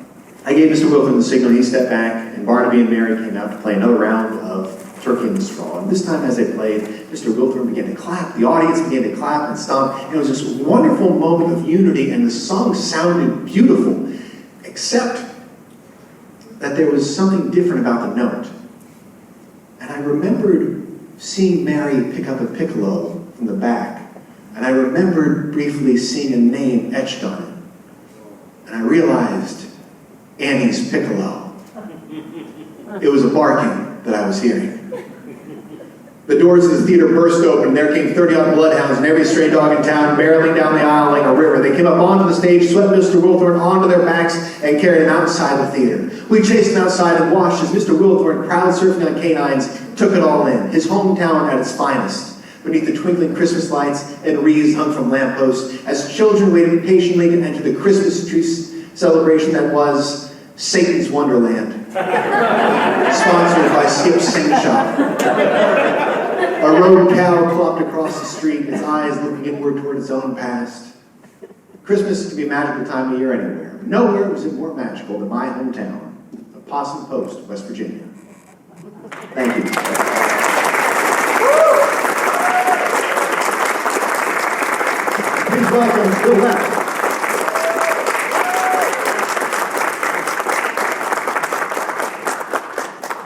I gave Mr. Wilthorn the signal, he stepped back, and Barnaby and Mary came out to play another round of Turkey in the Straw. And this time as they played, Mr. Wilthorn began to clap. The audience began to clap and stomp. And it was this wonderful moment of unity, and the song sounded beautiful, except that there was something different about the note. And I remembered seeing Mary pick up a piccolo from the back, and I remembered briefly seeing a name etched on it. And I realized Annie's piccolo. It was a barking that I was hearing. The doors of the theater burst open, and there came 30-odd bloodhounds and every stray dog in town barreling down the aisle like a river. They came up onto the stage, swept Mr. Wilthorn onto their backs, and carried him outside the theater. We chased him outside and watched as Mr. Wilthorn, crowd surfing on canines, took it all in. His hometown at its finest, beneath the twinkling Christmas lights and wreaths hung from lampposts, as children waited patiently to enter the Christmas tree celebration that was Satan's Wonderland, sponsored by Skip Sing Shop. A road cow clopped across the street, its eyes looking inward toward its own past. Christmas can be a magical time of year anywhere. Nowhere was it more magical than my hometown of Possum Post, West Virginia. Thank you. Please welcome Bil Lepp.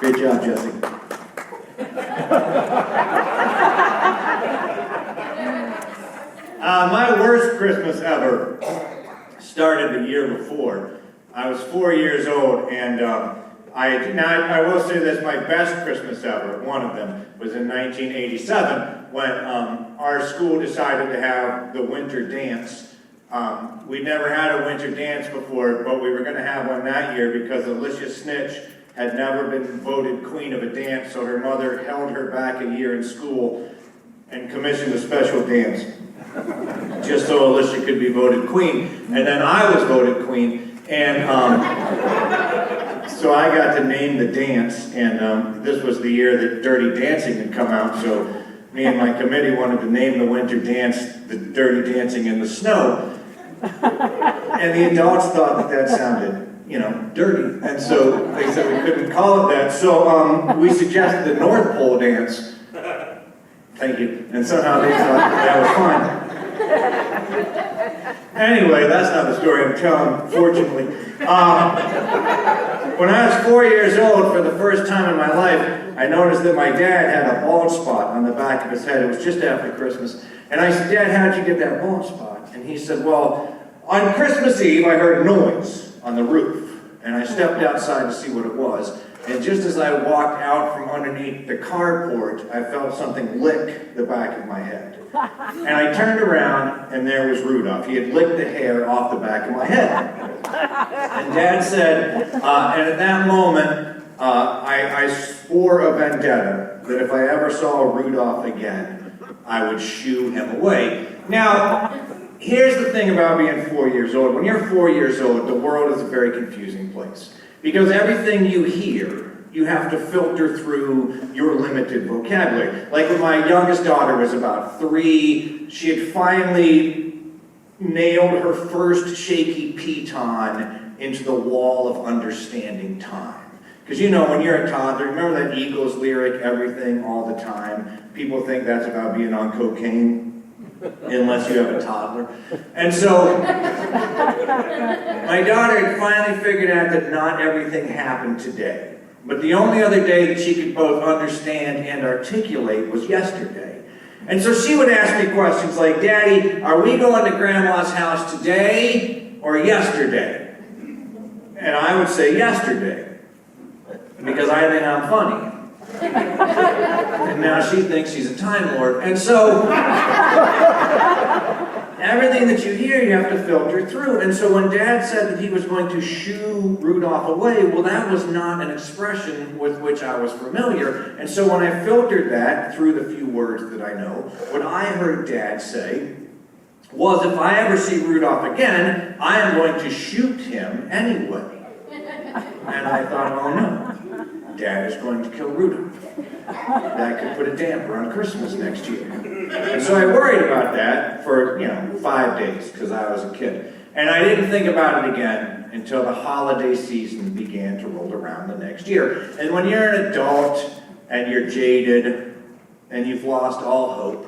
Great job, Jesse. My worst Christmas ever started the year before. I was 4 years old, and I will say this, my best Christmas ever, one of them, was in 1987, when our school decided to have the winter dance. We'd never had a winter dance before, but we were going to have one that year because Alicia Snitch had never been voted queen of a dance, so her mother held her back a year in school and commissioned a special dance just so Alicia could be voted queen. And then I was voted queen, and so I got to name the dance, and this was the year that Dirty Dancing had come out, so me and my committee wanted to name the winter dance the Dirty Dancing in the Snow. And the adults thought that sounded, dirty. And so they said we couldn't call it that. So we suggested the North Pole dance. Thank you. And somehow they thought that was fine. Anyway, that's not the story I'm telling, fortunately. When I was 4 years old, for the first time in my life, I noticed that my dad had a bald spot on the back of his head. It was just after Christmas. And I said, Dad, how'd you get that bald spot? And he said, well, on Christmas Eve, I heard noise on the roof. And I stepped outside to see what it was. And just as I walked out from underneath the carport, I felt something lick the back of my head. And I turned around, and there was Rudolph. He had licked the hair off the back of my head. And Dad said, and at that moment, I swore a vendetta that if I ever saw Rudolph again, I would shoo him away. Now, here's the thing about being 4 years old. When you're 4 years old, the world is a very confusing place. Because everything you hear, you have to filter through your limited vocabulary. Like when my youngest daughter was about 3, she had finally nailed her first shaky piton into the wall of understanding time. Because when you're a toddler, remember that Eagles lyric, everything, all the time? People think that's about being on cocaine. Unless you have a toddler. And so, my daughter had finally figured out that not everything happened today. But the only other day that she could both understand and articulate was yesterday. And so she would ask me questions like, Daddy, are we going to Grandma's house today or yesterday? And I would say yesterday, because I think I'm funny. And now she thinks she's a Time Lord. And so, everything that you hear, you have to filter through. And so when Dad said that he was going to shoo Rudolph away, well, that was not an expression with which I was familiar. And so when I filtered that through the few words that I know, what I heard Dad say was, if I ever see Rudolph again, I am going to shoot him anyway. And I thought, oh no. Dad is going to kill Rudolph. That could put a damper on Christmas next year. And so I worried about that for, 5 days, because I was a kid. And I didn't think about it again until the holiday season began to roll around the next year. And when you're an adult, and you're jaded, and you've lost all hope,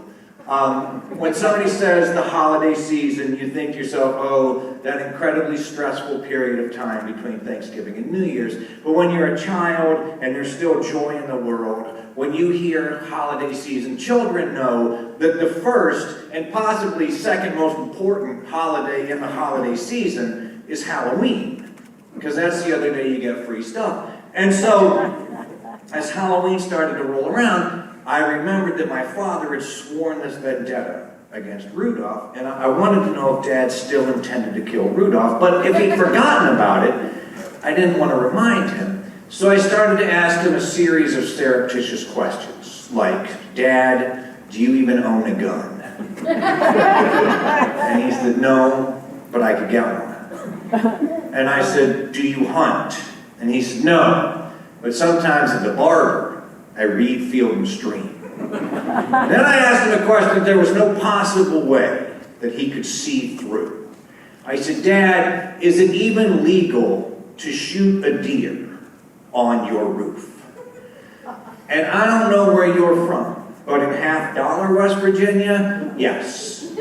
when somebody says the holiday season, you think to yourself, oh, that incredibly stressful period of time between Thanksgiving and New Year's. But when you're a child and there's still joy in the world, when you hear holiday season, children know that the first and possibly second most important holiday in the holiday season is Halloween. Because that's the other day you get free stuff. And so, as Halloween started to roll around, I remembered that my father had sworn this vendetta against Rudolph, and I wanted to know if Dad still intended to kill Rudolph, but if he'd forgotten about it, I didn't want to remind him. So I started to ask him a series of surreptitious questions, like, Dad, do you even own a gun? And he said, no, but I could get one. And I said, do you hunt? And he said, no, but sometimes at the barber, I read Field and Stream. Then I asked him a question that there was no possible way that he could see through. I said, Dad, is it even legal to shoot a deer on your roof? And I don't know where you're from, but in $50 West Virginia, yes. If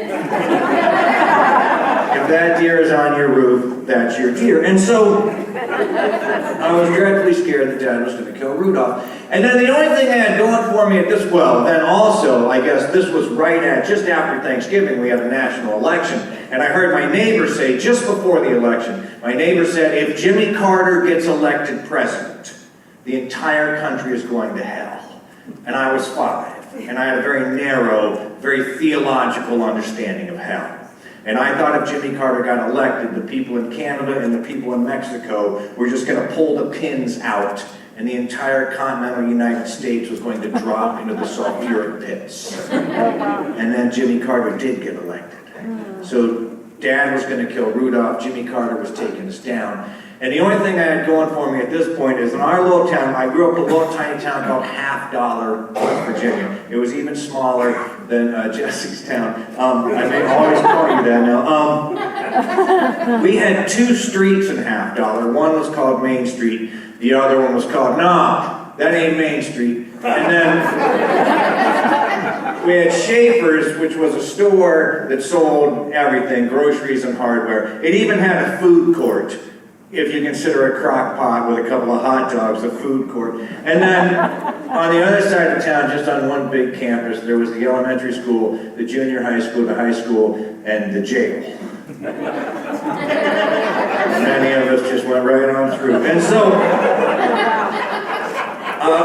that deer is on your roof, that's your deer. And so I was dreadfully scared that Dad was going to kill Rudolph. And then the only thing I had going for me at this, well, then also, I guess this was right at, just after Thanksgiving, we had a national election. And I heard my neighbor say, just before the election, my neighbor said, if Jimmy Carter gets elected president, the entire country is going to hell. And I was 5. And I had a very narrow, very theological understanding of hell. And I thought if Jimmy Carter got elected, the people in Canada and the people in Mexico were just going to pull the pins out, and the entire continental United States was going to drop into the sulfuric pits. And then Jimmy Carter did get elected. So Dad was going to kill Rudolph, Jimmy Carter was taking us down. And the only thing I had going for me at this point is in our little town, I grew up in a little tiny town called $50 West Virginia. It was even smaller than Jesse's town. I may always call you that now. We had 2 streets in $50. One was called Main Street. The other one was called, nah, that ain't Main Street. And then we had Schaefer's, which was a store that sold everything, groceries and hardware. It even had a food court. If you consider a crock pot with a couple of hot dogs, a food court. And then on the other side of town, just on one big campus, there was the elementary school, the junior high school, the high school, and the jail. Many of us just went right on through. And so,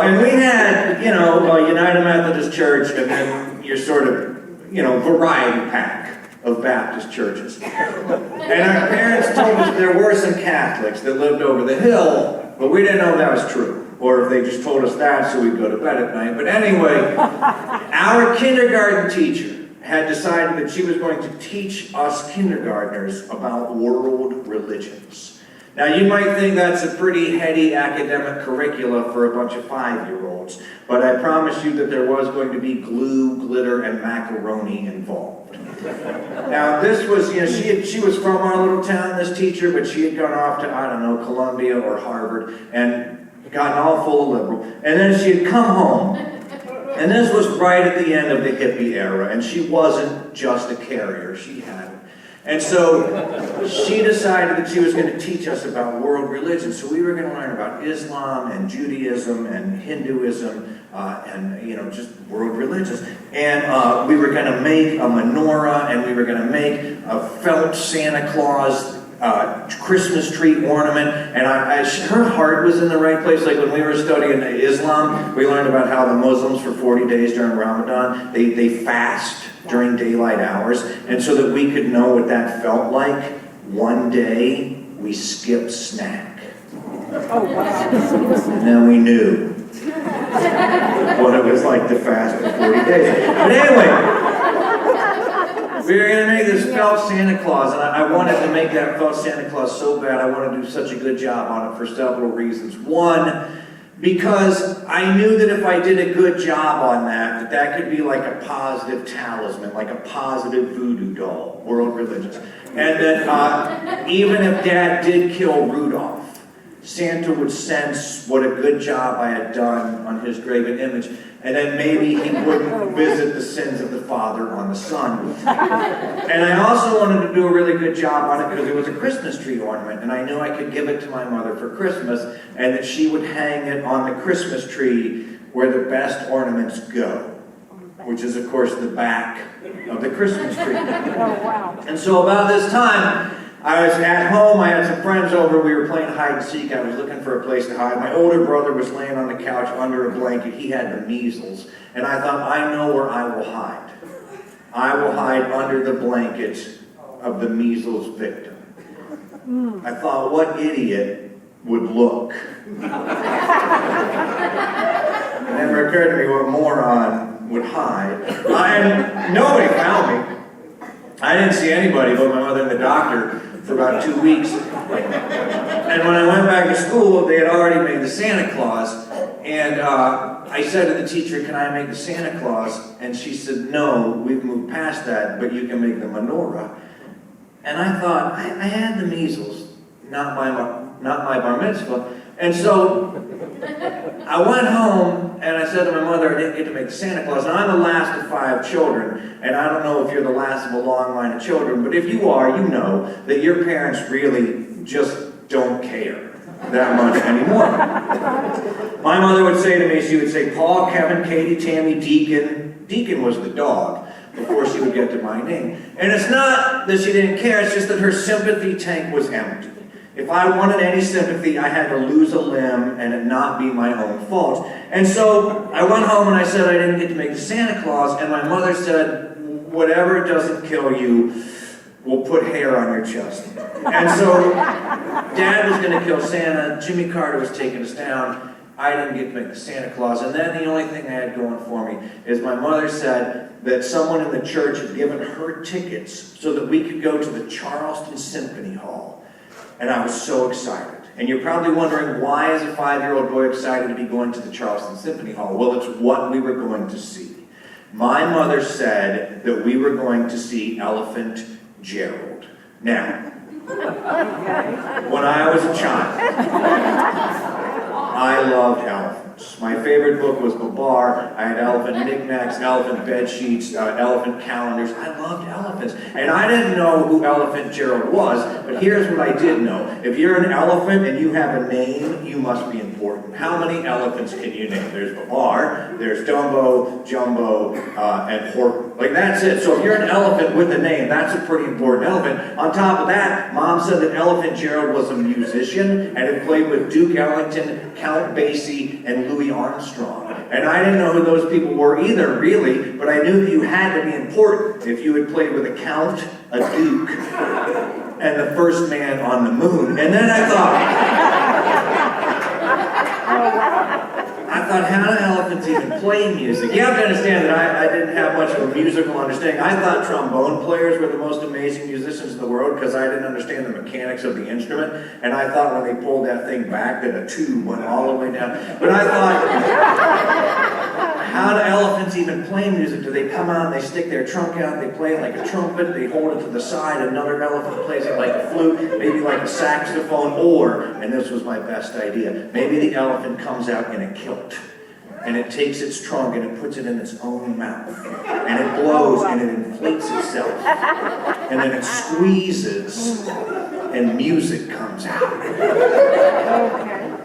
and we had, a United Methodist Church, and then your sort of, variety pack of Baptist churches. And our parents told us there were some Catholics that lived over the hill, but we didn't know that was true. Or if they just told us that so we'd go to bed at night. But anyway, our kindergarten teacher had decided that she was going to teach us kindergartners about world religions. Now you might think that's a pretty heady academic curricula for a bunch of 5-year-olds, but I promise you that there was going to be glue, glitter, and macaroni involved. Now this was, she was from our little town, this teacher, but she had gone off to, Columbia or Harvard and gotten all full of liberal. And then she had come home, and this was right at the end of the hippie era, and she wasn't just a carrier, she had it. And so she decided that she was going to teach us about world religions. So we were going to learn about Islam and Judaism and Hinduism and, just world religions. And we were going to make a menorah, and we were going to make a felt Santa Claus Christmas tree ornament. And her heart was in the right place. Like when we were studying Islam, we learned about how the Muslims for 40 days during Ramadan, they fast during daylight hours. And so that we could know what that felt like, one day we skipped snack. Oh, wow. And then we knew what it was like to fast for 40 days. But anyway, we were going to make this felt Santa Claus, and I wanted to make that felt Santa Claus so bad. I wanted to do such a good job on it for several reasons. One, because I knew that if I did a good job on that could be like a positive talisman, like a positive voodoo doll, world religions. And that even if Dad did kill Rudolph, Santa would sense what a good job I had done on his graven image, and then maybe he wouldn't visit the sins of the father on the son. And I also wanted to do a really good job on it because it was a Christmas tree ornament, and I knew I could give it to my mother for Christmas, and that she would hang it on the Christmas tree where the best ornaments go, which is, of course, the back of the Christmas tree. Oh, wow. And so about this time, I was at home, I had some friends over, we were playing hide and seek, I was looking for a place to hide. My older brother was laying on the couch under a blanket, he had the measles, and I thought, I know where I will hide. I will hide under the blanket of the measles victim. I thought, what idiot would look? It never occurred to me what moron would hide. And nobody found me. I didn't see anybody but my mother and the doctor for about 2 weeks. And when I went back to school, they had already made the Santa Claus. And I said to the teacher, can I make the Santa Claus? And she said, no, we've moved past that, but you can make the menorah. And I thought, I had the measles, not my bar mitzvah. And so I went home and I said to my mother, I didn't get to make the Santa Claus. Now, I'm the last of 5 children, and I don't know if you're the last of a long line of children, but if you are, you know that your parents really just don't care that much anymore. My mother would say to me, she would say, Paul, Kevin, Katie, Tammy, Deacon. Deacon was the dog before she would get to my name. And it's not that she didn't care, it's just that her sympathy tank was empty. If I wanted any sympathy, I had to lose a limb and it not be my own fault. And so I went home and I said I didn't get to make the Santa Claus, and my mother said, whatever doesn't kill you will put hair on your chest. And so Dad was going to kill Santa, Jimmy Carter was taking us down, I didn't get to make the Santa Claus, and then the only thing I had going for me is my mother said that someone in the church had given her tickets so that we could go to the Charleston Symphony Hall. And I was so excited. And you're probably wondering, why is a 5-year-old boy excited to be going to the Charleston Symphony Hall? Well, it's what we were going to see. My mother said that we were going to see Elephant Gerald. Now, when I was a child, I loved elephants. My favorite book was Babar. I had elephant knickknacks, elephant bed sheets, elephant calendars. I loved elephants. And I didn't know who Elephant Gerald was, but here's what I did know. If you're an elephant and you have a name, you must be important. How many elephants can you name? There's Babar, there's Dumbo, Jumbo, and Horton. Like, that's it. So if you're an elephant with a name, that's a pretty important elephant. On top of that, Mom said that Elephant Gerald was a musician and had played with Duke Ellington, Count Basie, and Louis Armstrong. And I didn't know who those people were either, really, but I knew that you had to be important if you had played with a count, a duke, and the first man on the moon. And then I thought, how do elephants even play music? You have to understand that I didn't have much of a musical understanding. I thought trombone players were the most amazing musicians in the world because I didn't understand the mechanics of the instrument. And I thought when they pulled that thing back that a tube went all the way down. But I thought, how do elephants even play music? Do they come out and they stick their trunk out, they play it like a trumpet, they hold it to the side, another elephant plays it like a flute, maybe like a saxophone, or, and this was my best idea, maybe the elephant comes out in a kilt. And it takes its trunk and it puts it in its own mouth. And it blows and it inflates itself. And then it squeezes and music comes out.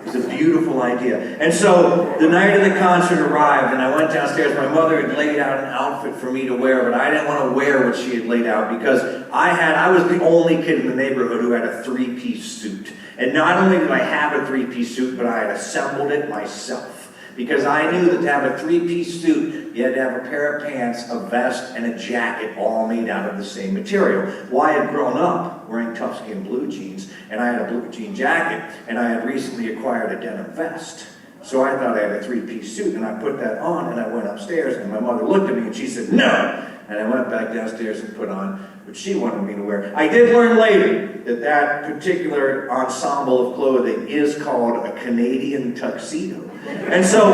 It's a beautiful idea. And so the night of the concert arrived and I went downstairs. My mother had laid out an outfit for me to wear, but I didn't want to wear what she had laid out because I was the only kid in the neighborhood who had a 3-piece suit. And not only did I have a 3-piece suit, but I had assembled it myself. Because I knew that to have a 3-piece suit, you had to have a pair of pants, a vest, and a jacket all made out of the same material. Well, I had grown up wearing tough-skin blue jeans, and I had a blue jean jacket, and I had recently acquired a denim vest. So I thought I had a 3-piece suit, and I put that on, and I went upstairs, and my mother looked at me, and she said, no! And I went back downstairs and put on what she wanted me to wear. I did learn later that that particular ensemble of clothing is called a Canadian tuxedo. And so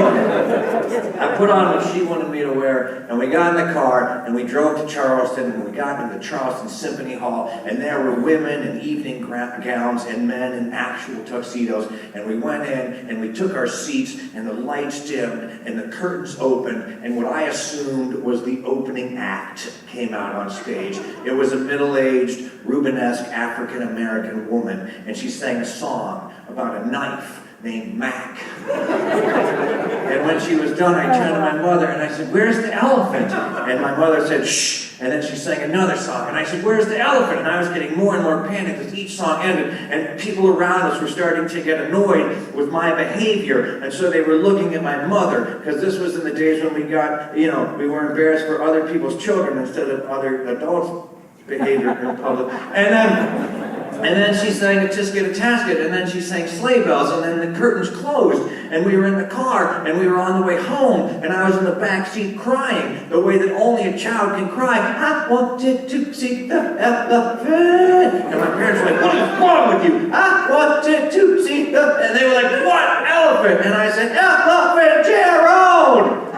I put on what she wanted me to wear, and we got in the car, and we drove to Charleston, and we got into the Charleston Symphony Hall, and there were women in evening gowns and men in actual tuxedos, and we went in, and we took our seats, and the lights dimmed, and the curtains opened, and what I assumed was the opening act came out on stage. It was a middle-aged, Rubenesque African-American woman, and she sang a song about a knife named Mac. And when she was done, I turned to my mother and I said, where's the elephant? And my mother said, shh. And then she sang another song. And I said, where's the elephant? And I was getting more and more panicked as each song ended. And people around us were starting to get annoyed with my behavior. And so they were looking at my mother, because this was in the days when we got, we were embarrassed for other people's children instead of other adults' behavior in public. And then And then she sang Tisket a Tasket, and then she sang Sleigh Bells, and then the curtains closed, and we were in the car, and we were on the way home, and I was in the back seat crying the way that only a child can cry. I wanted to see the elephant. And my parents were like, what is wrong with you? I wanted to see the... And they were like, what elephant? And I said, Elephant Gerald!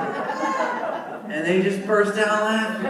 And they just burst out laughing.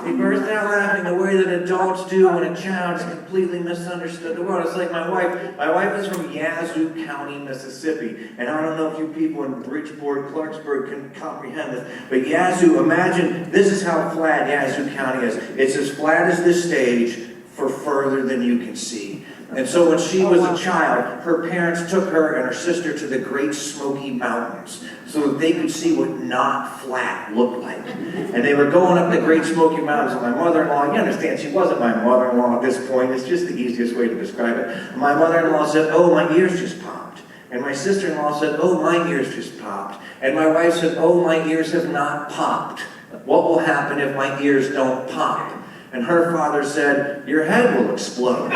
They burst out laughing the way that adults do when a child has completely misunderstood the world. It's like my wife. My wife is from Yazoo County, Mississippi. And I don't know if you people in Bridgeport, Clarksburg can comprehend this. But Yazoo, imagine, this is how flat Yazoo County is. It's as flat as this stage for further than you can see. And so when she was a child, her parents took her and her sister to the Great Smoky Mountains so that they could see what not flat looked like. And they were going up the Great Smoky Mountains, and my mother-in-law, you understand, she wasn't my mother-in-law at this point, it's just the easiest way to describe it. My mother-in-law said, oh, my ears just popped. And my sister-in-law said, oh, my ears just popped. And my wife said, oh, my ears have not popped. What will happen if my ears don't pop? And her father said, your head will explode.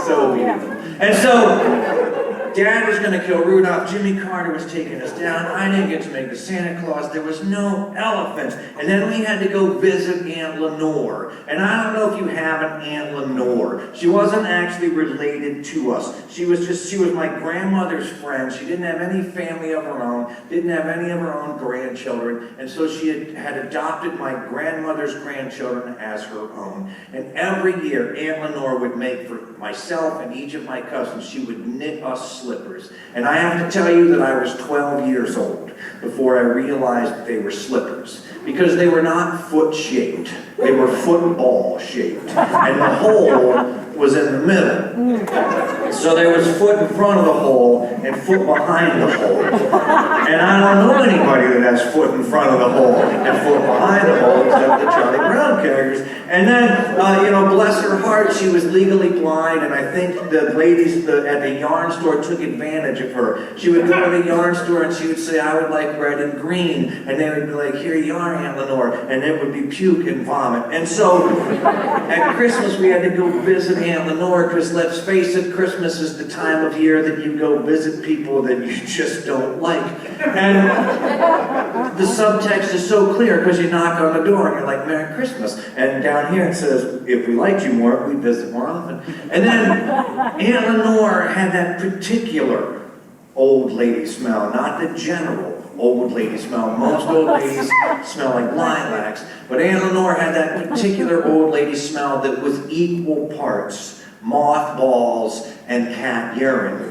So beautiful. And so, Dad was going to kill Rudolph. Jimmy Carter was taking us down. I didn't get to make the Santa Claus. There was no elephants. And then we had to go visit Aunt Lenore. And I don't know if you have an Aunt Lenore. She wasn't actually related to us. She was my grandmother's friend. She didn't have any family of her own, didn't have any of her own grandchildren. And so she had adopted my grandmother's grandchildren as her own. And every year, Aunt Lenore would make for myself and each of my cousins, she would knit us slippers. And I have to tell you that I was 12 years old before I realized that they were slippers. Because they were not foot-shaped. They were football-shaped. And the hole was in the middle. So there was foot in front of the hole and foot behind the hole. And I don't know anybody that has foot in front of the hole and foot behind the hole except the Charlie Brown characters. And then, bless her heart, she was legally blind, and I think the ladies at the yarn store took advantage of her. She would go to the yarn store and she would say, I would like red and green. And they would be like, here you are, Aunt Lenore. And it would be puke and vomit. And so, at Christmas, we had to go visit Aunt Lenore, because let's face it, Christmas is the time of year that you go visit people that you just don't like. And the subtext is so clear, because you knock on the door and you're like, Merry Christmas. And down here it says, if we liked you more, we'd visit more often. And then Aunt Lenore had that particular old lady smell, not the general old lady smell. Most old ladies smell like lilacs, but Aunt Lenore had that particular old lady smell that was equal parts mothballs and cat urine.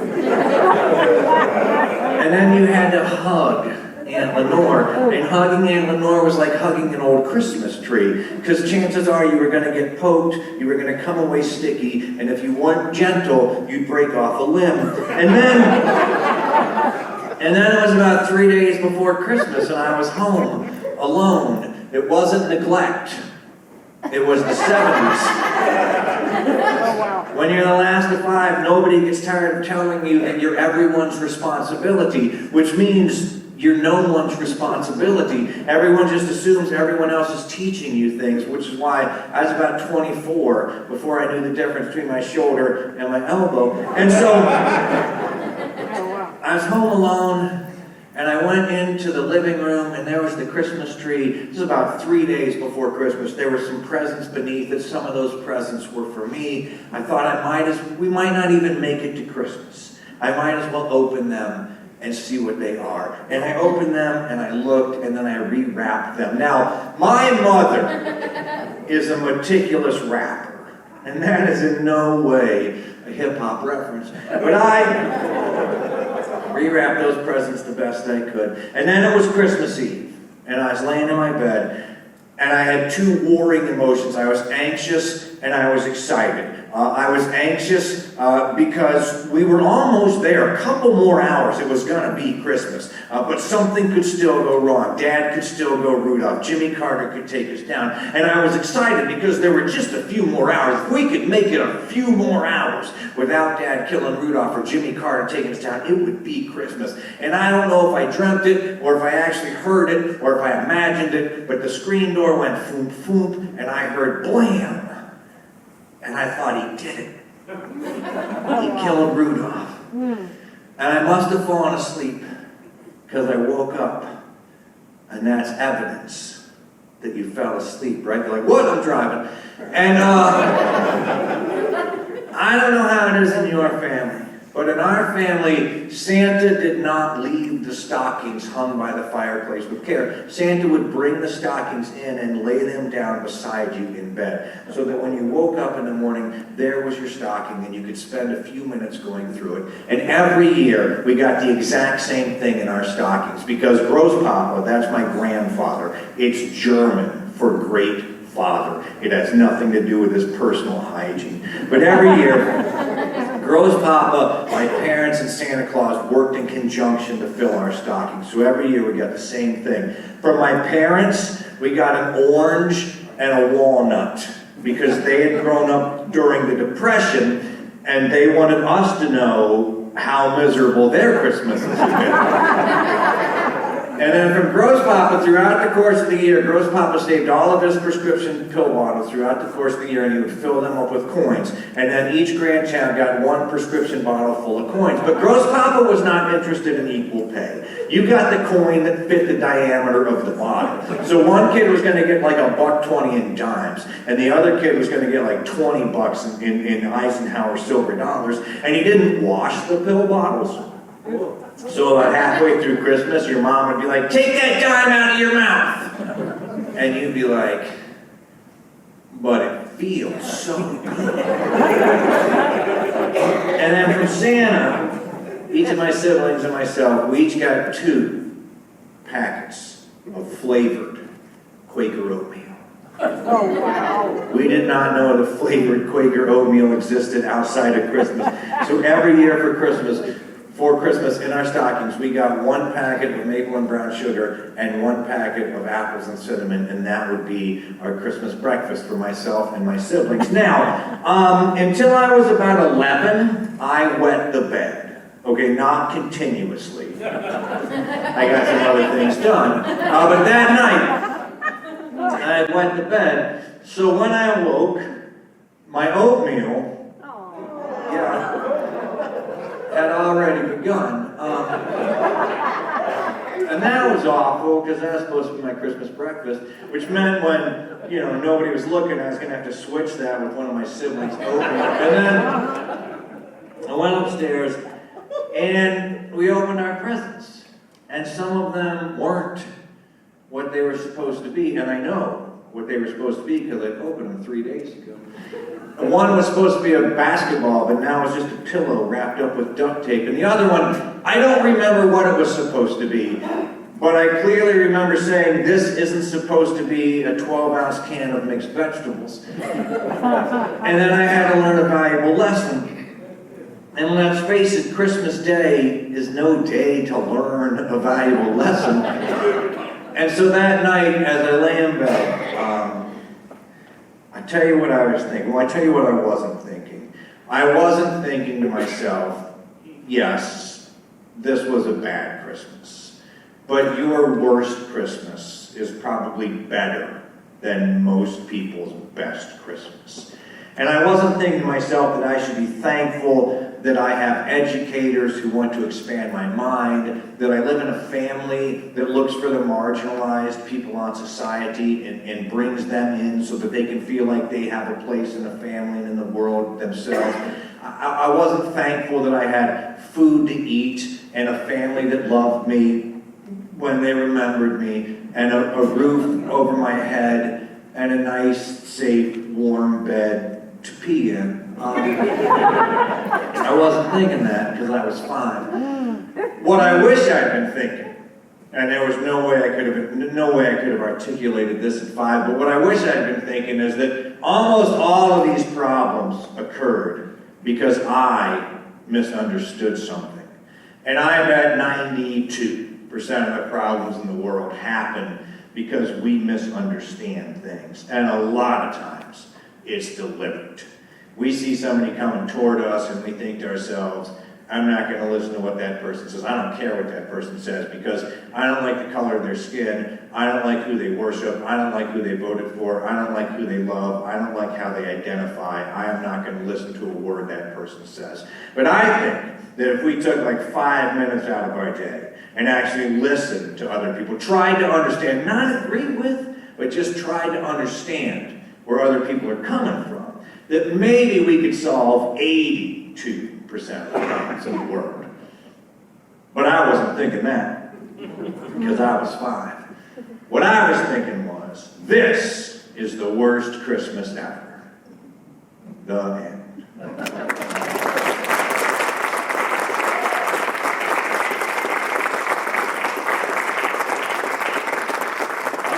And then you had to hug Aunt Lenore, and hugging Aunt Lenore was like hugging an old Christmas tree, because chances are you were going to get poked, you were going to come away sticky, and if you weren't gentle, you'd break off a limb. And then it was about 3 days before Christmas, and I was home, alone. It wasn't neglect. It was the 70s. When you're the last of 5, nobody gets tired of telling you that you're everyone's responsibility, which means you're no one's responsibility. Everyone just assumes everyone else is teaching you things, which is why I was about 24 before I knew the difference between my shoulder and my elbow. And so I was home alone, and I went into the living room, and there was the Christmas tree. This was about 3 days before Christmas. There were some presents beneath it. Some of those presents were for me. I thought we might not even make it to Christmas. I might as well open them and see what they are. And I opened them, and I looked, and then I rewrapped them. Now, my mother is a meticulous wrapper, and that is in no way a hip-hop reference. But I rewrapped those presents the best I could. And then it was Christmas Eve, and I was laying in my bed, and I had 2 warring emotions. I was anxious, and I was excited. I was anxious because we were almost there. A couple more hours, it was going to be Christmas. But something could still go wrong. Dad could still go Rudolph. Jimmy Carter could take us down. And I was excited because there were just a few more hours. If we could make it a few more hours without Dad killing Rudolph or Jimmy Carter taking us down, it would be Christmas. And I don't know if I dreamt it or if I actually heard it or if I imagined it, but the screen door went foom, foom, and I heard blam. And I thought he did it. He killed Rudolph. And I must have fallen asleep because I woke up. And that's evidence that you fell asleep, right? You're like, what? I'm driving. And I don't know how it is in your family, but in our family, Santa did not leave the stockings hung by the fireplace with care. Santa would bring the stockings in and lay them down beside you in bed, so that when you woke up in the morning, there was your stocking, and you could spend a few minutes going through it. And every year, we got the exact same thing in our stockings, because Großpapa, that's my grandfather, it's German for great father. It has nothing to do with his personal hygiene. But every year, Großpapa, my parents, and Santa Claus worked in conjunction to fill our stockings. So every year we got the same thing. From my parents, we got an orange and a walnut, because they had grown up during the Depression, and they wanted us to know how miserable their Christmases had been. And then from Großpapa, throughout the course of the year, Großpapa saved all of his prescription pill bottles throughout the course of the year, and he would fill them up with coins. And then each grandchild got one prescription bottle full of coins. But Großpapa was not interested in equal pay. You got the coin that fit the diameter of the bottle. So one kid was going to get like $1.20 in dimes, and the other kid was going to get like $20 in Eisenhower silver dollars, and he didn't wash the pill bottles. So about halfway through Christmas, your mom would be like, take that dime out of your mouth. And you'd be like, but it feels so good. And then from Santa, each of my siblings and myself, we each got 2 packets of flavored Quaker oatmeal. Oh, wow. We did not know the flavored Quaker oatmeal existed outside of Christmas. So every year for Christmas, in our stockings, we got 1 packet of maple and brown sugar and 1 packet of apples and cinnamon, and that would be our Christmas breakfast for myself and my siblings. Now, until I was about 11, I wet the bed. Okay, not continuously. I got some other things done. But that night, I wet the bed. So when I awoke, my oatmeal, had already begun. And that was awful, because that was supposed to be my Christmas breakfast, which meant when, nobody was looking, I was going to have to switch that with one of my siblings' oatmeal. And then I went upstairs, and we opened our presents. And some of them weren't what they were supposed to be, and I know what they were supposed to be because I opened them 3 days ago. One was supposed to be a basketball, but now it's just a pillow wrapped up with duct tape. And the other one, I don't remember what it was supposed to be, but I clearly remember saying, this isn't supposed to be a 12-ounce can of mixed vegetables. And then I had to learn a valuable lesson. And let's face it, Christmas Day is no day to learn a valuable lesson. And so that night, as I lay in bed, I tell you what I was thinking. Well, I tell you what I wasn't thinking. I wasn't thinking to myself, yes, this was a bad Christmas, but your worst Christmas is probably better than most people's best Christmas. And I wasn't thinking to myself that I should be thankful that I have educators who want to expand my mind, that I live in a family that looks for the marginalized people on society and brings them in so that they can feel like they have a place in the family and in the world themselves. I wasn't thankful that I had food to eat and a family that loved me when they remembered me, and a roof over my head, and a nice, safe, warm bed to pee in. I wasn't thinking that because I was 5. What I wish I'd been thinking, and there was no way I could have articulated this at 5, but what I wish I'd been thinking is that almost all of these problems occurred because I misunderstood something. And I bet 92% of the problems in the world happen because we misunderstand things. And a lot of times, it's deliberate. We see somebody coming toward us and we think to ourselves, I'm not going to listen to what that person says. I don't care what that person says because I don't like the color of their skin. I don't like who they worship. I don't like who they voted for. I don't like who they love. I don't like how they identify. I am not going to listen to a word that person says. But I think that if we took like 5 minutes out of our day and actually listened to other people, tried to understand, not agree with, but just tried to understand where other people are coming from, that maybe we could solve 82% of the problems in the world. But I wasn't thinking that, because I was 5. What I was thinking was, this is the worst Christmas ever. The end. All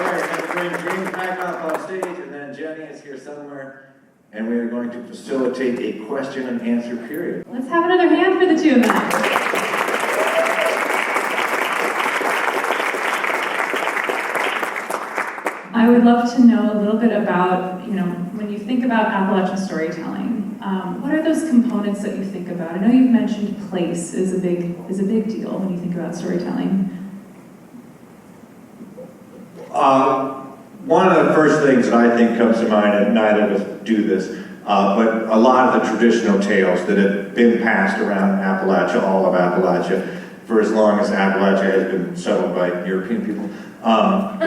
right, I'm going to bring James back up on stage, and then Jenny is here somewhere. And we are going to facilitate a question and answer period. Let's have another hand for the two of them. I would love to know a little bit about, when you think about Appalachian storytelling, what are those components that you think about? I know you've mentioned place is a big deal when you think about storytelling. One of the first things that I think comes to mind, and neither of us do this, but a lot of the traditional tales that have been passed around Appalachia, all of Appalachia, for as long as Appalachia has been settled by European people, are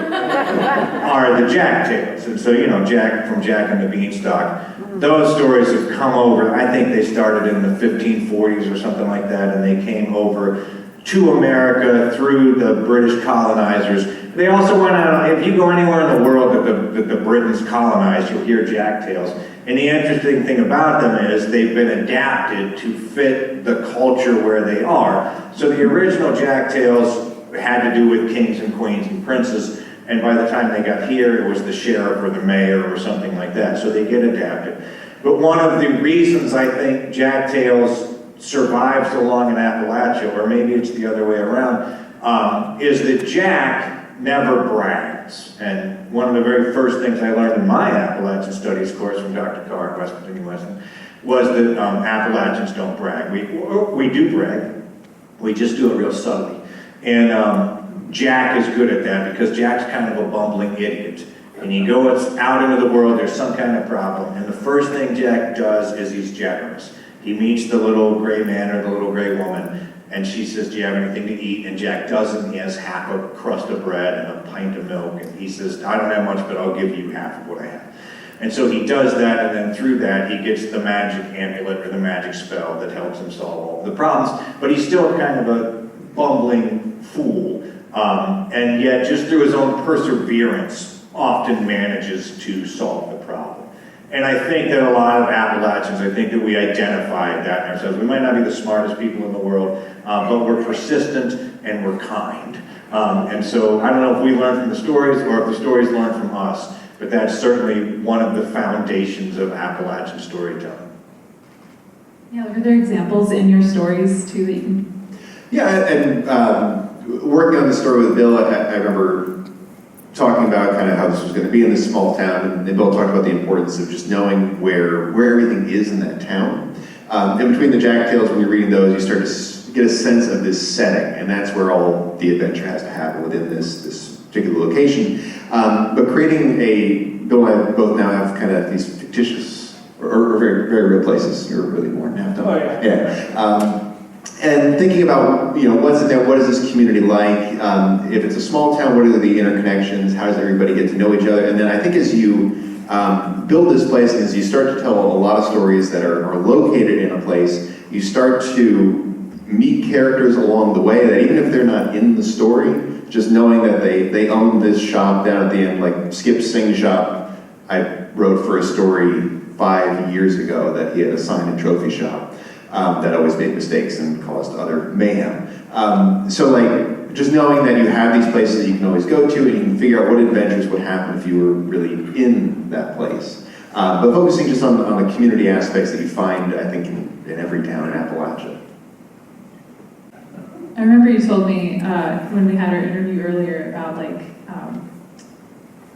the Jack tales. And so, Jack from Jack and the Beanstalk, those stories have come over. I think they started in the 1540s or something like that, and they came over to America through the British colonizers. They also went out, if you go anywhere in the world that the Britons colonized, you'll hear Jack tales. And the interesting thing about them is they've been adapted to fit the culture where they are. So the original Jack tales had to do with kings and queens and princes, and by the time they got here, it was the sheriff or the mayor or something like that. So they get adapted. But one of the reasons I think Jack tales survive so long in Appalachia, or maybe it's the other way around, is that Jack never brags. And one of the very first things I learned in my Appalachian Studies course from Dr. Carr at West Virginia Western was that Appalachians don't brag. We do brag, we just do it real subtly. And Jack is good at that because Jack's kind of a bumbling idiot. And he goes out into the world, there's some kind of problem, and the first thing Jack does is he's generous. He meets the little gray man or the little gray woman, and she says, do you have anything to eat? And Jack doesn't. He has half a crust of bread and a pint of milk, and he says, I don't have much, but I'll give you half of what I have. And so he does that, and then through that, he gets the magic amulet or the magic spell that helps him solve all the problems. But he's still kind of a bumbling fool, and yet just through his own perseverance, often manages to solve the problem. And I think that a lot of Appalachians, I think that we identify that in ourselves. We might not be the smartest people in the world, but we're persistent and we're kind. And so I don't know if we learn from the stories or if the stories learn from us, but that's certainly one of the foundations of Appalachian storytelling. Yeah, are there examples in your stories too that you can? Yeah, and working on the story with Bill, I remember talking about kind of how this was going to be in this small town, and Bill talked about the importance of just knowing where everything is in that town. And between the Jack tales, when you're reading those, you start to get a sense of this setting, and that's where all the adventure has to happen within this particular location. But creating Bill and I both now have kind of these fictitious, or very, very real places. You're really more now, don't you? Oh, yeah. Yeah. And thinking about, what's in there, what is this community like? If it's a small town, what are the interconnections? How does everybody get to know each other? And then I think as you build this place, and as you start to tell a lot of stories that are located in a place, you start to meet characters along the way that even if they're not in the story, just knowing that they own this shop down at the end, like Skip Singh's shop, I wrote for a story 5 years ago that he had a sign and trophy shop. That always made mistakes and caused other mayhem. So just knowing that you have these places that you can always go to and you can figure out what adventures would happen if you were really in that place. but focusing just on the community aspects that you find, I think, in every town in Appalachia. I remember you told me when we had our interview earlier about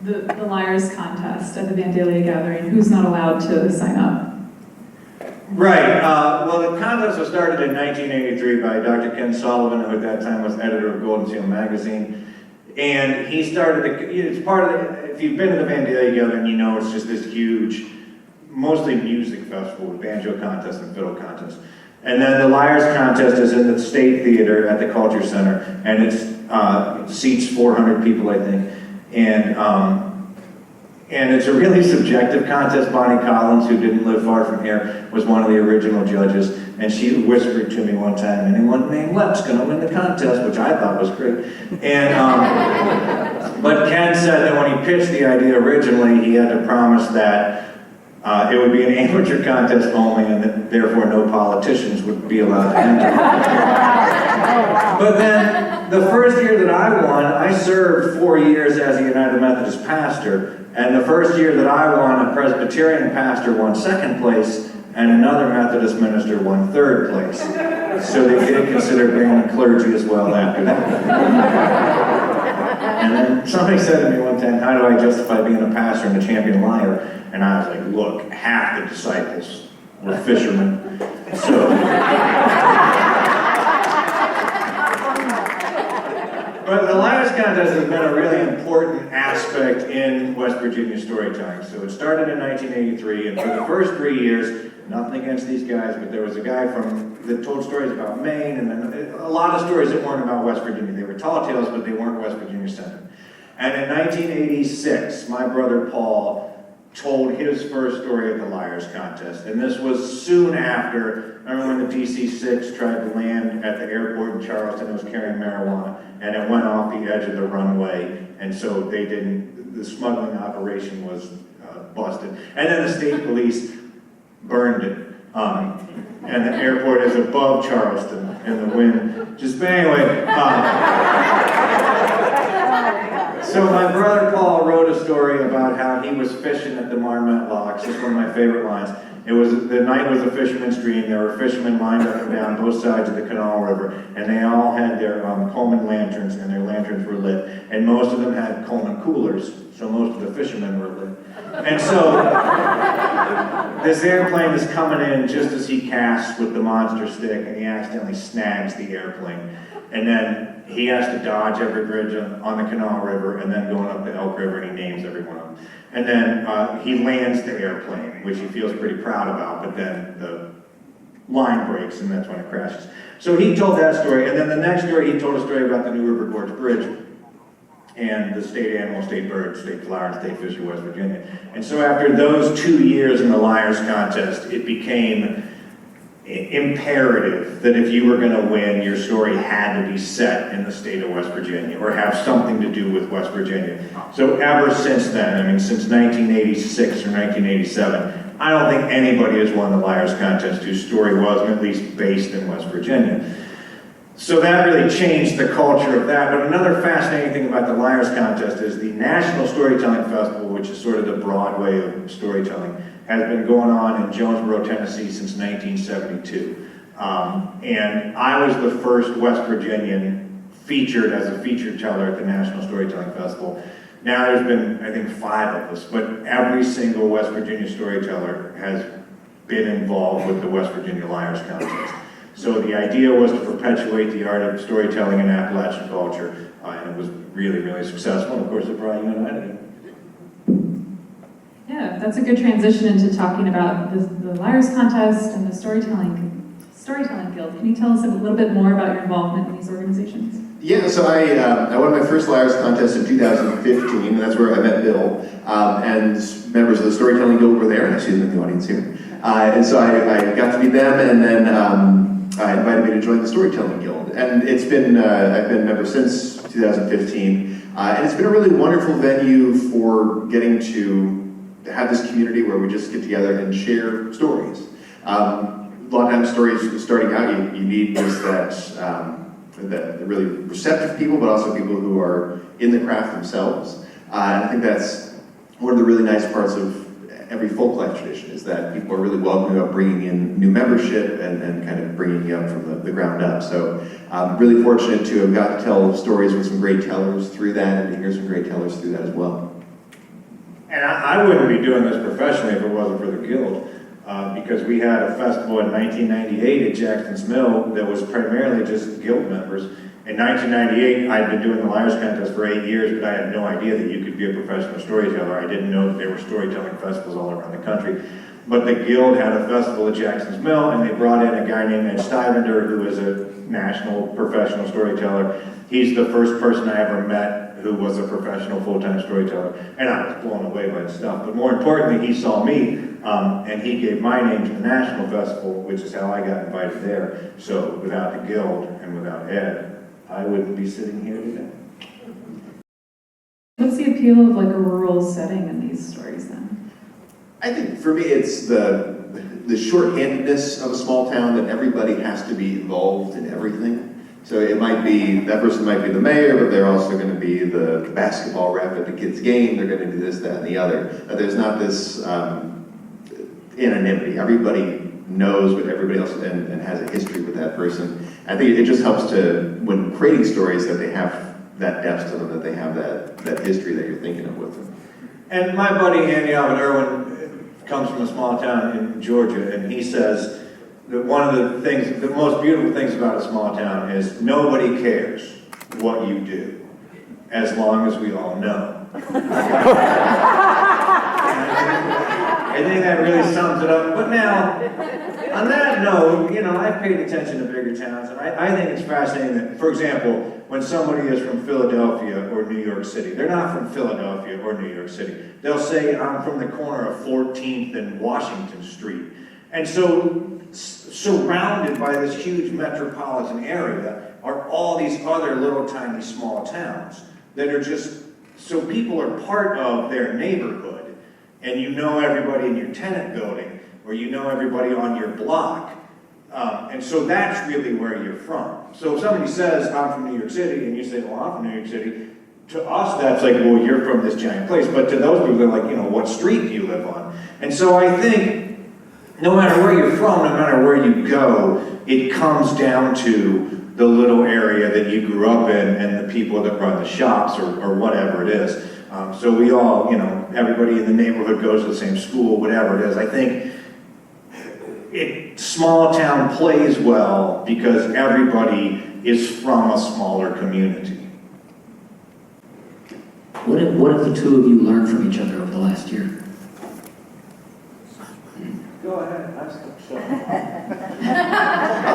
the Liars contest at the Vandalia Gathering. Who's not allowed to sign up? Right. Well, the contest was started in 1983 by Dr. Ken Sullivan, who at that time was editor of Golden Seal magazine. And he started, it's part of the, if you've been to the Vandalia Gathering, you know it's just this huge, mostly music festival with banjo contest and fiddle contest. And then the Liars contest is in the State Theater at the Culture Center, and it seats 400 people, I think. And it's a really subjective contest. Bonnie Collins, who didn't live far from here, was one of the original judges, and she whispered to me one time, anyone named Lepp's going to win the contest, which I thought was great. And but Ken said that when he pitched the idea originally, he had to promise that it would be an amateur contest only, and that therefore no politicians would be allowed to enter. But then, the first year that I won, I served 4 years as a United Methodist pastor, and the first year that I won, a Presbyterian pastor won second place, and another Methodist minister won third place. So they did consider bringing clergy as well after that. And then somebody said to me one time, how do I justify being a pastor and a champion liar? And I was like, look, half the disciples were fishermen. So, but the Liars contest has been a really important aspect in West Virginia storytelling. So it started in 1983, and for the first 3 years, nothing against these guys, but there was a guy that told stories about Maine, and then a lot of stories that weren't about West Virginia. They were tall tales, but they weren't West Virginia centered. And in 1986, my brother Paul told his first story at the Liars contest, and this was soon after, remember when the DC-6 tried to land at the airport in Charleston, it was carrying marijuana, and it went off the edge of the runway, and so the smuggling operation was busted. And then the state police burned it, and the airport is above Charleston, and the wind just, but anyway, so my brother Paul wrote a story about how he was fishing at the Marmot Locks. It's one of my favorite lines. The night was a fisherman's dream. There were fishermen lined up and down both sides of the Canal River, and they all had their Coleman lanterns, and their lanterns were lit. And most of them had Coleman coolers, so most of the fishermen were lit. And so this airplane is coming in just as he casts with the monster stick, and he accidentally snags the airplane. And then he has to dodge every bridge on the Canal River, and then going up the Elk River, and he names every one of them. And then he lands the airplane, which he feels pretty proud about, but then the line breaks, and that's when it crashes. So he told that story, and then the next story, he told a story about the New River Gorge Bridge, and the state animal, state bird, state flower, and state fish of West Virginia. And so after those 2 years in the Liars contest, it became imperative that if you were going to win, your story had to be set in the state of West Virginia or have something to do with West Virginia. So ever since then, I mean, since 1986 or 1987, I don't think anybody has won the Liars contest whose story wasn't at least based in West Virginia. So that really changed the culture of that. But another fascinating thing about the Liars contest is the National Storytelling Festival, which is sort of the Broadway of storytelling, has been going on in Jonesboro, Tennessee since 1972. And I was the first West Virginian featured as a featured teller at the National Storytelling Festival. Now there's been, I think, 5 of us, but every single West Virginia storyteller has been involved with the West Virginia Liars contest. So the idea was to perpetuate the art of storytelling in Appalachian culture, and it was really, really successful. And of course, it brought you and I together. Yeah, that's a good transition into talking about the Liars contest and the Storytelling Guild. Can you tell us a little bit more about your involvement in these organizations? Yeah, so I won my first Liars contest in 2015, and that's where I met Bill, and members of the Storytelling Guild were there, and I see them in the audience here. And so I got to meet them, and then invited me to join the Storytelling Guild. And it's been, I've been a member since 2015, and it's been a really wonderful venue for getting to have this community where we just get together and share stories. A lot of times stories starting out, you need just that really receptive people, but also people who are in the craft themselves. And I think that's one of the really nice parts of every folklife tradition, is that people are really welcoming about bringing in new membership and kind of bringing you up from the ground up. So I'm really fortunate to have got to tell stories with some great tellers through that, and to hear some great tellers through that as well. And I wouldn't be doing this professionally if it wasn't for the Guild, because we had a festival in 1998 at Jackson's Mill that was primarily just Guild members. In 1998, I'd been doing the Liars Contest for 8 years, but I had no idea that you could be a professional storyteller. I didn't know that there were storytelling festivals all around the country. But the Guild had a festival at Jackson's Mill, and they brought in a guy named Ed Stuyvesant, who is a national professional storyteller. He's the first person I ever met who was a professional full-time storyteller, and I was blown away by his stuff. But more importantly, he saw me, and he gave my name to the national festival, which is how I got invited there. So without the Guild and without Ed, I wouldn't be sitting here today. What's the appeal of like a rural setting in these stories then? I think for me it's the shorthandedness of a small town, that everybody has to be involved in everything. So it might be, that person might be the mayor, but they're also going to be the basketball rep at the kids' game. They're going to do this, that, and the other. There's not this anonymity. Everybody knows what everybody else and has a history with that person. I think it just helps to, when creating stories, that they have that depth to them, that they have that history that you're thinking of with them. And my buddy Andy Alvin Irwin comes from a small town in Georgia, and he says that one of the things, the most beautiful things about a small town is nobody cares what you do, as long as we all know. I think that really sums it up. But now, on that note, you know, I've paid attention to bigger towns, and I think it's fascinating that, for example, when somebody is from Philadelphia or New York City, they're not from Philadelphia or New York City. They'll say, I'm from the corner of 14th and Washington Street. And so, surrounded by this huge metropolitan area are all these other little tiny small towns that are just, so people are part of their neighborhood, and you know everybody in your tenant building, or you know everybody on your block. And so that's really where you're from. So if somebody says, I'm from New York City, and you say, well, I'm from New York City, to us that's like, well, you're from this giant place. But to those people, they're like, you know, what street do you live on? And so I think, no matter where you're from, no matter where you go, it comes down to the little area that you grew up in and the people that run the shops or whatever it is. So we all, you know, everybody in the neighborhood goes to the same school, whatever it is. I think small town plays well because everybody is from a smaller community. What have the two of you learned from each other over the last year? Go ahead, ask them.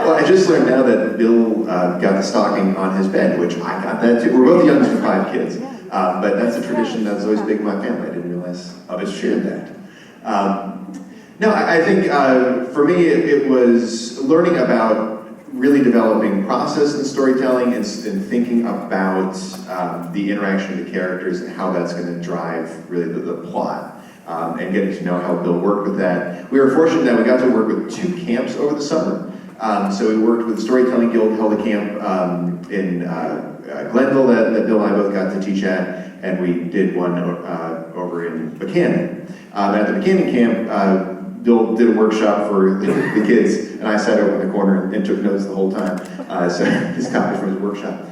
Well, I just learned now that Bill got the stocking on his bed, which I got that too. We're both the youngest of 5 kids, but that's a tradition that's always big in my family. I didn't realize others shared that. No, I think for me it was learning about really developing process in storytelling and thinking about the interaction of the characters and how that's going to drive really the plot. And getting to know how Bill worked with that. We were fortunate that we got to work with 2 camps over the summer. So we worked with the Storytelling Guild, held a camp in Glenville that Bill and I both got to teach at, and we did one over in Buchanan. At the Buchanan camp, Bill did a workshop for the kids, and I sat over in the corner and took notes the whole time. So his copy from his workshop.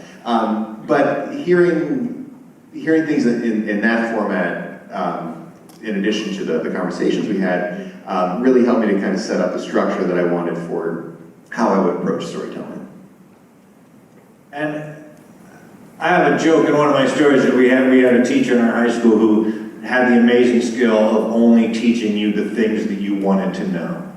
But hearing things in that format, in addition to the conversations we had, really helped me to kind of set up the structure that I wanted for how I would approach storytelling. And I have a joke in one of my stories that we had a teacher in our high school who had the amazing skill of only teaching you the things that you wanted to know.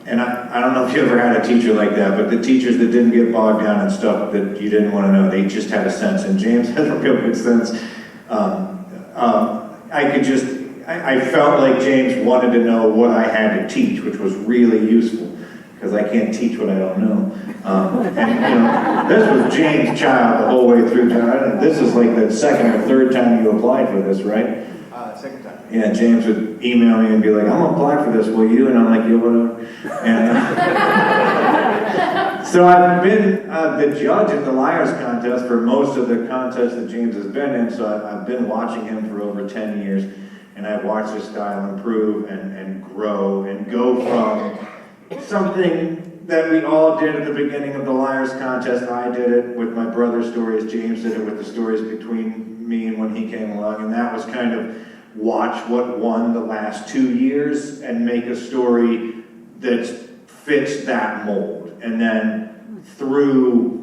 And I don't know if you ever had a teacher like that, but the teachers that didn't get bogged down in stuff that you didn't want to know, they just had a sense, and James has a real good sense. I felt like James wanted to know what I had to teach, which was really useful, because I can't teach what I don't know. And, you know, this was James' child the whole way through. This is like the second or third time you applied for this, right? Second time. Yeah, James would email me and be like, I'm going to apply for this, will you? And I'm like, yeah, whatever. And, so I've been the judge at the Liars Contest for most of the contests that James has been in, so I've been watching him for over 10 years. and I've watched his style improve and grow and go from something that we all did at the beginning of the Liars Contest. I did it with my brother's stories, James did it with the stories between me and when he came along, and that was kind of watch what won the last 2 years and make a story that fits that mold. And then through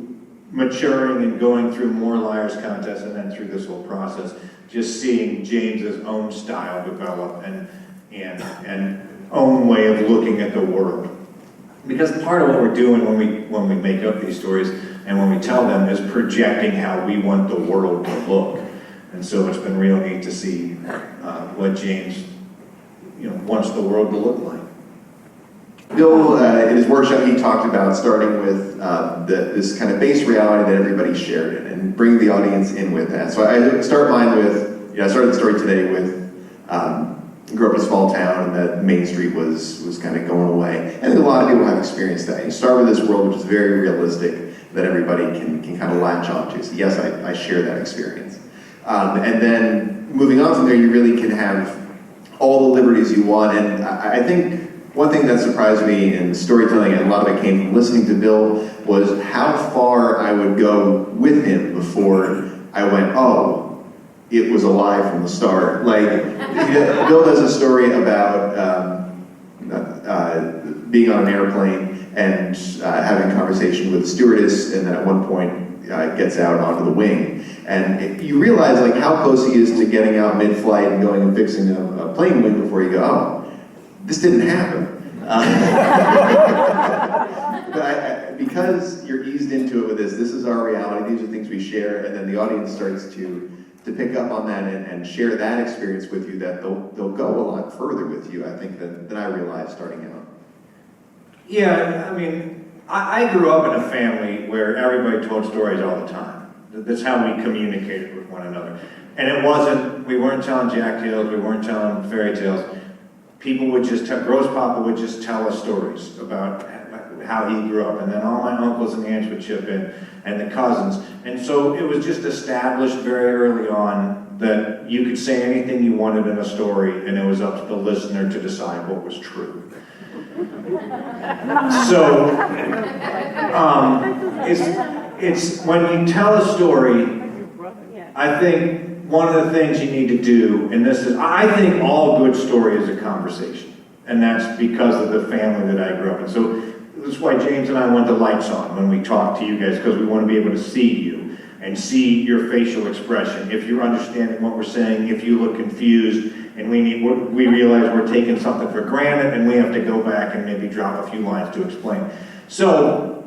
maturing and going through more Liars Contests and then through this whole process, just seeing James's own style develop and own way of looking at the world. Because part of what we're doing when we make up these stories and when we tell them is projecting how we want the world to look. And so it's been real neat to see what James, wants the world to look like. Bill, in his workshop, he talked about starting with this kind of base reality that everybody shared in and bring the audience in with that. So I start mine with, I started the story today with, grew up in a small town and that Main Street was kind of going away. And a lot of people have experienced that. You start with this world which is very realistic that everybody can kind of latch onto. So yes, I share that experience. And then moving on from there, you really can have all the liberties you want. And I think one thing that surprised me in storytelling, and a lot of it came from listening to Bill, was how far I would go with him before I went, oh, it was a lie from the start. Like, Bill does a story about being on an airplane and having a conversation with the stewardess, and then at one point gets out onto the wing. And you realize like how close he is to getting out mid-flight and going and fixing a plane wing before you go, oh, this didn't happen. But because you're eased into it with this is our reality, these are things we share, and then the audience starts to pick up on that and share that experience with you, that they'll go a lot further with you, I think, than I realized starting out. Yeah, I mean, I grew up in a family where everybody told stories all the time. That's how we communicated with one another. And we weren't telling jack tales, we weren't telling fairy tales. People would just Gross Papa would just tell us stories about how he grew up, and then all my uncles and aunts would chip in, and the cousins. And so it was just established very early on that you could say anything you wanted in a story, and it was up to the listener to decide what was true. So, it's when you tell a story, I think one of the things you need to do, and I think all good story is a conversation, and that's because of the family that I grew up in. So that's why James and I want the lights on when we talk to you guys, because we want to be able to see you and see your facial expression. If you're understanding what we're saying, if you look confused, and we realize we're taking something for granted, and we have to go back and maybe drop a few lines to explain. So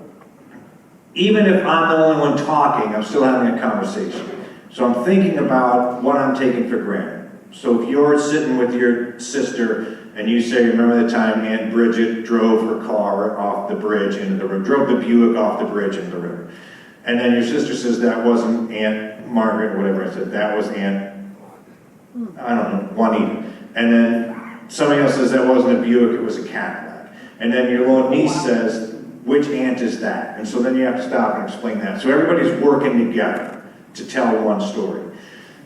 even if I'm the only one talking, I'm still having a conversation. So I'm thinking about what I'm taking for granted. So if you're sitting with your sister and you say, remember the time Aunt Bridget drove her car off the bridge into the river, drove the Buick off the bridge into the river. And then your sister says, that wasn't Aunt Margaret, or whatever I said, that was Aunt, I don't know, Juanita. And then somebody else says, that wasn't a Buick, it was a Cadillac. And then your little niece says, which aunt is that? And so then you have to stop and explain that. So everybody's working together to tell one story.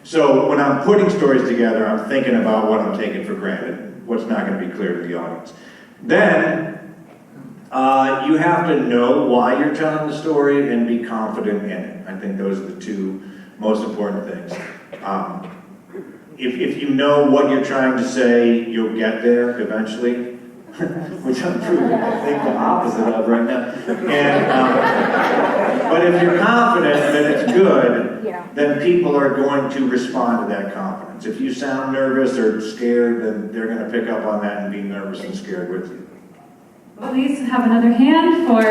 So when I'm putting stories together, I'm thinking about what I'm taking for granted, what's not going to be clear to the audience. Then you have to know why you're telling the story and be confident in it. I think those are the two most important things. If you know what you're trying to say, you'll get there eventually, which I'm proving, I think, the opposite of right now. And, but if you're confident that it's good, then people are going to respond to that confidence. If you sound nervous or scared, then they're going to pick up on that and be nervous and scared with you. Please have another hand for